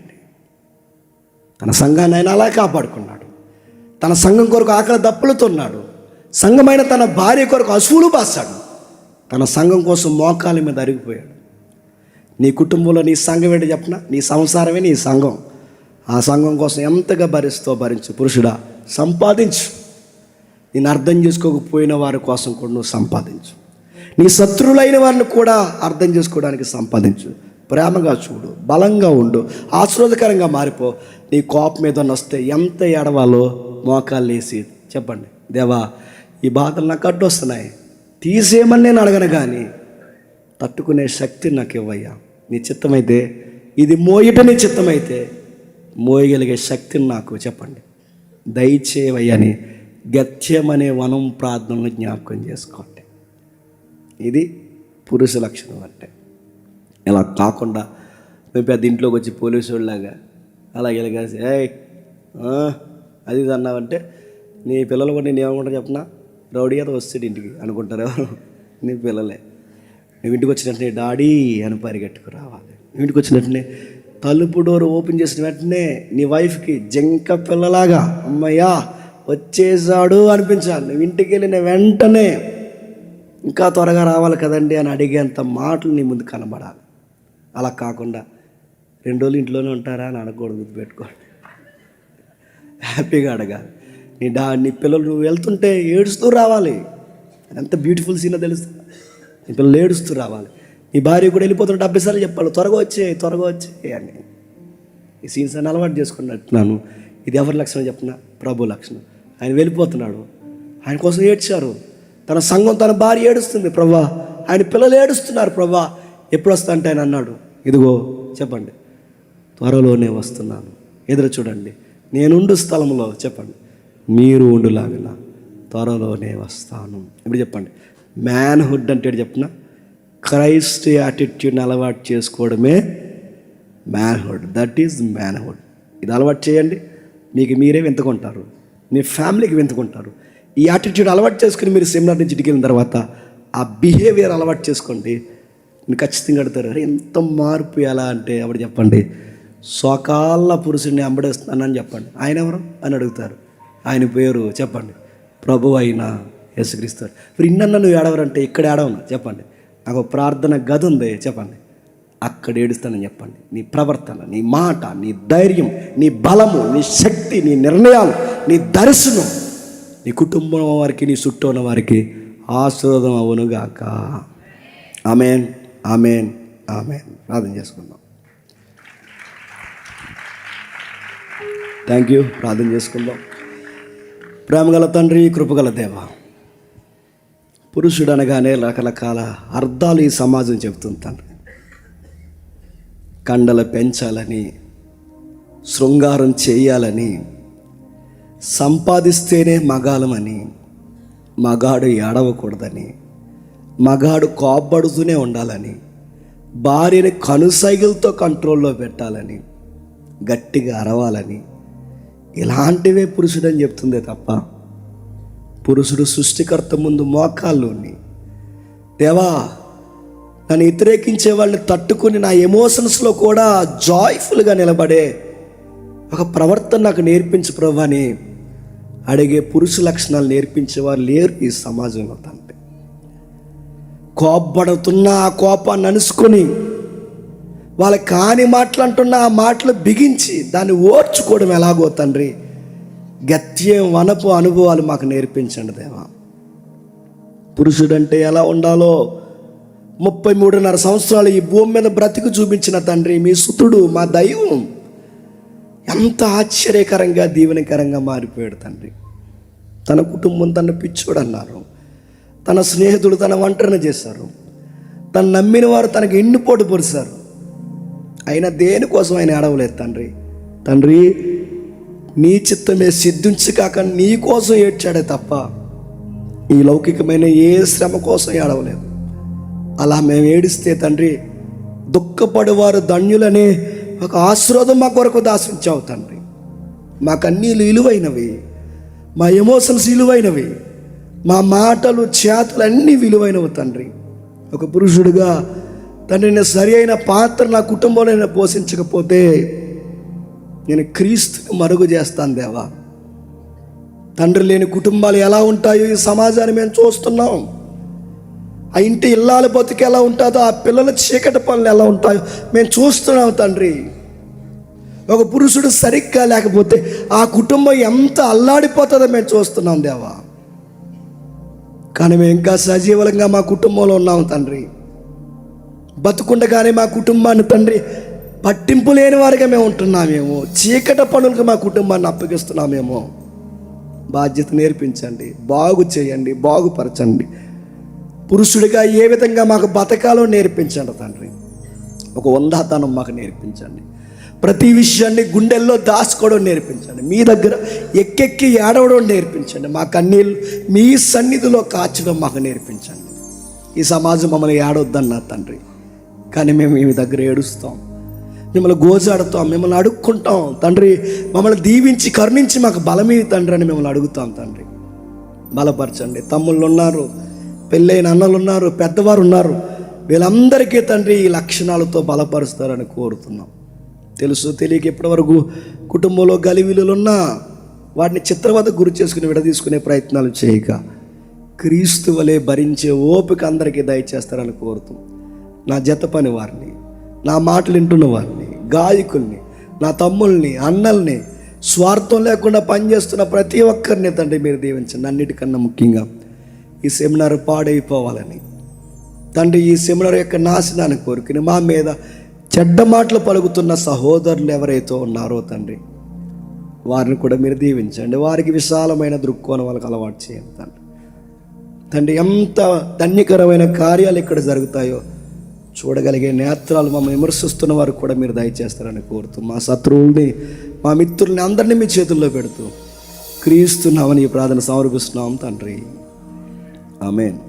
తన సంఘాన్ని ఆయన అలా కాపాడుకున్నాడు. తన సంఘం కొరకు ఆకలి దప్పులుతున్నాడు. సంఘమైన తన భార్య కొరకు అసూలు బాసాడు. తన సంఘం కోసం మోకాల మీద అరిగిపోయాడు. నీ కుటుంబంలో నీ సంఘం ఏంటి చెప్పిన, నీ సంసారమే నీ సంఘం. ఆ సంఘం కోసం ఎంతగా భరించు. పురుషుడా, సంపాదించు. నేను అర్థం చేసుకోకపోయిన వారి కోసం కూడా నువ్వు సంపాదించు. నీ శత్రువులైన వారిని కూడా అర్థం చేసుకోవడానికి సంపాదించు. ప్రేమగా చూడు, బలంగా ఉండు, ఆశీర్వాదకరంగా మారిపో. నీ కోపం ఏదన్నా వస్తే ఎంత ఏడవాలో మోకాలు వేసి చెప్పండి, దేవా ఈ బాధలు నాకు అడ్డొస్తున్నాయి, తీసేయమని నేను అడగను, కానీ తట్టుకునే శక్తి నాకు ఇవ్వయ్యా. నీ చిత్తమైతే ఇది మోయట, నీ చిత్తమైతే మోయగలిగే శక్తిని నాకు చెప్పండి దయచేవయ్యని గత్యమనే వనం ప్రార్థనలు జ్ఞాపకం చేసుకోండి. ఇది పురుష లక్షణం అంటే. ఇలా కాకుండా మేము పెద్ద ఇంట్లోకి వచ్చి పోలీసు వాళ్ళలాగా అలా ఇలాగేసి అది ఇది అన్నావంటే నీ పిల్లలు కూడా నేను ఏమనుకుంటా చెప్పినా, రౌడీ అయితే వస్తాడు ఇంటికి అనుకుంటారు ఎవరు, నీ పిల్లలే. నువ్వు ఇంటికి వచ్చిన వెంటనే డాడీ అని పరిగెట్టుకు రావాలి. ఇంటికి వచ్చిన వెంటనే తలుపు డోర్ ఓపెన్ చేసిన వెంటనే నీ వైఫ్కి జంక పిల్లలాగా అమ్మయ్యా వచ్చేసాడు అనిపించాలి. నువ్వు ఇంటికి వెళ్ళిన వెంటనే ఇంకా త్వరగా రావాలి కదండి అని అడిగేంత మాటలు నీ ముందు కనబడాలి. అలా కాకుండా 2 రోజులు ఇంట్లోనే ఉంటారా అని అడగకూడదు, గుర్తుపెట్టుకోండి. హ్యాపీగా అడగాలి. నీ పిల్లలు నువ్వు వెళ్తుంటే ఏడుస్తూ రావాలి. ఎంత బ్యూటిఫుల్ సీనో తెలుస్తుంది. నీ పిల్లలు ఏడుస్తూ రావాలి. నీ భార్య కూడా వెళ్ళిపోతుంటే 70 సార్లు చెప్పాలి, త్వరగా వచ్చే అని. ఈ సీన్స్ అని అలవాటు చేసుకున్నట్టున్నాను. ఇది ఎవరి లక్షణం చెప్పిన, ప్రభు లక్షణం. ఆయన వెళ్ళిపోతున్నాడు, ఆయన కోసం ఏడ్చారు. తన సంఘం, తన భార్య ఏడుస్తుంది, ప్రభా ఆయన పిల్లలు ఏడుస్తున్నారు, ప్రభా ఎప్పుడు వస్తా అంటే ఆయన అన్నాడు, ఇదిగో చెప్పండి త్వరలోనే వస్తున్నాను, ఎదురు చూడండి, నేనుండు స్థలంలో చెప్పండి మీరు ఉండులాగిన త్వరలోనే వస్తాను. ఇప్పుడు చెప్పండి, మ్యాన్హుడ్ అంటే చెప్పిన క్రైస్ట్ యాటిట్యూడ్ని అలవాటు చేసుకోవడమే మ్యాన్హుడ్. That is manhood. ఇది అలవాటు చేయండి, మీకు మీరే వెంతుకుంటారు, మీ ఫ్యామిలీకి వెంతుకుంటారు. ఈ యాటిట్యూడ్ అలవాటు చేసుకుని మీరు సెమినార్ నుంచి ఇంటికి వెళ్ళిన తర్వాత ఆ బిహేవియర్ అలవాటు చేసుకోండి, మీరు ఖచ్చితంగా అడుగుతారు, అరే ఎంత మార్పు ఎలా అంటే అప్పుడు చెప్పండి, సోకాళ్ళ పురుషుడిని అంబడేస్తున్నానని చెప్పండి. ఆయన ఎవరు అని అడుగుతారు. ఆయన పేరు చెప్పండి, ప్రభు అయిన యేసుక్రీస్తు. ఇప్పుడు ఇన్నన్నా నువ్వు ఏడవరంటే ఇక్కడ ఏడవను చెప్పండి, నాకు ప్రార్థన గది ఉంది చెప్పండి, అక్కడ ఏడుస్తానని చెప్పండి. నీ ప్రవర్తన, నీ మాట, నీ ధైర్యం, నీ బలము, నీ శక్తి, నీ నిర్ణయాలు, నీ దర్శనం నీ కుటుంబం వారికి, నీ చుట్టూ ఉన్న వారికి ఆశీర్వాదం అవునుగాక. ఆమేన్, ఆమేన్, ఆమేన్. ప్రార్థన చేసుకుందాం. Thank you. ప్రార్థన చేసుకుందాం. ప్రేమగల తండ్రి, కృపగల దేవ, పురుషుడు అనగానే రకరకాల అర్థాలు ఈ సమాజం చెబుతుంది తండ్రి. కండలు పెంచాలని, శృంగారం చేయాలని, సంపాదిస్తేనే మగాలమని, మగాడు ఏడవకూడదని, మగాడు కోప్పడుతూనే ఉండాలని, భార్యని కనుసైగలతో కంట్రోల్లో పెట్టాలని, గట్టిగా అరవాలని, ఇలాంటివే పురుషుడని చెప్తుందే తప్ప పురుషుడు సృష్టికర్త ముందు మోకాల్లోని, దేవా నన్ను వ్యతిరేకించే వాళ్ళని తట్టుకుని నా ఎమోషన్స్లో కూడా జాయ్ఫుల్గా నిలబడే ఒక ప్రవర్తన నాకు నేర్పించు ప్రభు అని అడిగే పురుష లక్షణాలు నేర్పించేవారు లేరు ఈ సమాజంలో. తండ్రి, కోప్పడుతున్న ఆ కోపాన్ని అనుసుకొని వాళ్ళ కాని మాటలు అంటున్న ఆ మాటలు బిగించి దాన్ని ఓర్చుకోవడం ఎలాగో తండ్రి, గత్యం వనపు అనుభవాలు మాకు నేర్పించండి దేవా. పురుషుడంటే ఎలా ఉండాలో 33.5 సంవత్సరాలు ఈ భూమి మీద బ్రతికి చూపించిన తండ్రి, మీ సుతుడు, మా దైవం ఎంత ఆశ్చర్యకరంగా దీవెనకరంగా మారిపోయాడు తండ్రి. తన కుటుంబం తన పిచ్చోడు అన్నారు, తన స్నేహితుడు తన ఒంటరిని చేశారు, తను నమ్మిన వారు తనకు ఎన్నుపోటు పొడిచారు. అయినా దేనికోసం ఆయన ఏడవలేదు తండ్రి. తండ్రి, నీ చిత్తమే సిద్ధించి కాక నీ కోసం ఏడ్చాడే తప్ప ఈ లౌకికమైన ఏ శ్రమ కోసం ఏడవలేదు. అలా మేము ఏడిస్తే తండ్రి, దుఃఖపడేవారు ధన్యులనే ఒక ఆశీర్వాదం మా కొరకు దాసించావు తండ్రి. మా కన్నీళ్ళు విలువైనవి, మా ఎమోషన్స్ విలువైనవి, మా మాటలు చేతలు అన్నీ విలువైనవి తండ్రి. ఒక పురుషుడిగా తండ్రి, నేను సరి అయిన పాత్ర నా కుటుంబంలో నేను పోషించకపోతే నేను క్రీస్తుని మరుగు చేస్తాను దేవా. తండ్రి లేని కుటుంబాలు ఎలా ఉంటాయో ఈ సమాజాన్ని మేము చూస్తున్నాం. ఆ ఇంటి ఇల్లాల బతుకు ఎలా ఉంటుందో, ఆ పిల్లల చీకటి పనులు ఎలా ఉంటాయో మేము చూస్తున్నాం తండ్రి. ఒక పురుషుడు సరిగ్గా లేకపోతే ఆ కుటుంబం ఎంత అల్లాడిపోతుందో మేము చూస్తున్నాం దేవా. కానీ మేము ఇంకా సజీవంగా మా కుటుంబంలో ఉన్నాం తండ్రి. బతుకుండగానే మా కుటుంబాన్ని తండ్రి పట్టింపు లేని వారిగా మేము ఉంటున్నామేమో, చీకటి పనులకు మా కుటుంబాన్ని అప్పగిస్తున్నామేమో. బాధ్యత నేర్పించండి, బాగు చేయండి, బాగుపరచండి. పురుషుడిగా ఏ విధంగా మాకు బతకాలో నేర్పించండి తండ్రి. ఒక వందాతనం మాకు నేర్పించండి. ప్రతి విషయాన్ని గుండెల్లో దాచుకోవడం నేర్పించండి. మీ దగ్గర ఎక్కెక్కి ఏడవడం నేర్పించండి. మా కన్నీళ్ళు మీ సన్నిధిలో కాచడం మాకు నేర్పించండి. ఈ సమాజం మమ్మల్ని ఏడవద్దన్నా తండ్రి, కానీ మేము మీ దగ్గర ఏడుస్తాం, మిమ్మల్ని గోజాడుతాం, మిమ్మల్ని అడుక్కుంటాం తండ్రి. మమ్మల్ని దీవించి కరుణించి మాకు బలమీ తండ్రి అని మిమ్మల్ని అడుగుతాం తండ్రి. బలపరచండి. తమ్ముళ్ళు ఉన్నారు, పెళ్ళైన అన్నలు ఉన్నారు, పెద్దవారు ఉన్నారు. వీళ్ళందరికీ తండ్రి ఈ లక్షణాలతో బలపరుస్తారని కోరుతున్నాం. తెలుసు తెలియక ఇప్పటివరకు కుటుంబంలో గలివిలున్నా వాటిని చిత్రవదకు గురి చేసుకుని విడదీసుకునే ప్రయత్నాలు చేయక క్రీస్తు వలె భరించే ఓపిక అందరికీ దయచేస్తారని కోరుతూ, నా జత పని వారిని, నా మాటలు వింటున్న వారిని, గాయకుల్ని, నా తమ్ముల్ని, అన్నల్ని, స్వార్థం లేకుండా పనిచేస్తున్న ప్రతి ఒక్కరిని తండ్రి మీరు దీవించండి. అన్నిటికన్నా ముఖ్యంగా ఈ సెమినార్ పాడైపోవాలని తండ్రి, ఈ సెమినార్ యొక్క నాశనాన్ని కోరుకుని మా మీద చెడ్డ మాటలు పలుకుతున్న సహోదరులు ఎవరైతే ఉన్నారో తండ్రి, వారిని కూడా మీరు దీవించండి. వారికి విశాలమైన దృక్కోణం వాళ్ళకి అలవాటు చేయండి తండ్రి. తండ్రి, ఎంత ధన్యకరమైన కార్యాలు ఇక్కడ జరుగుతాయో చూడగలిగే నేత్రాలు మమ్మల్ని విమర్శిస్తున్న వారు కూడా మీరు దయచేస్తారని కోరుతూ, మా శత్రువుల్ని, మా మిత్రుల్ని అందరినీ మీ చేతుల్లో పెడుతూ క్రీస్తు నామమున ఈ ప్రార్థన సమర్పిస్తున్నాం తండ్రి. ఆమేన్.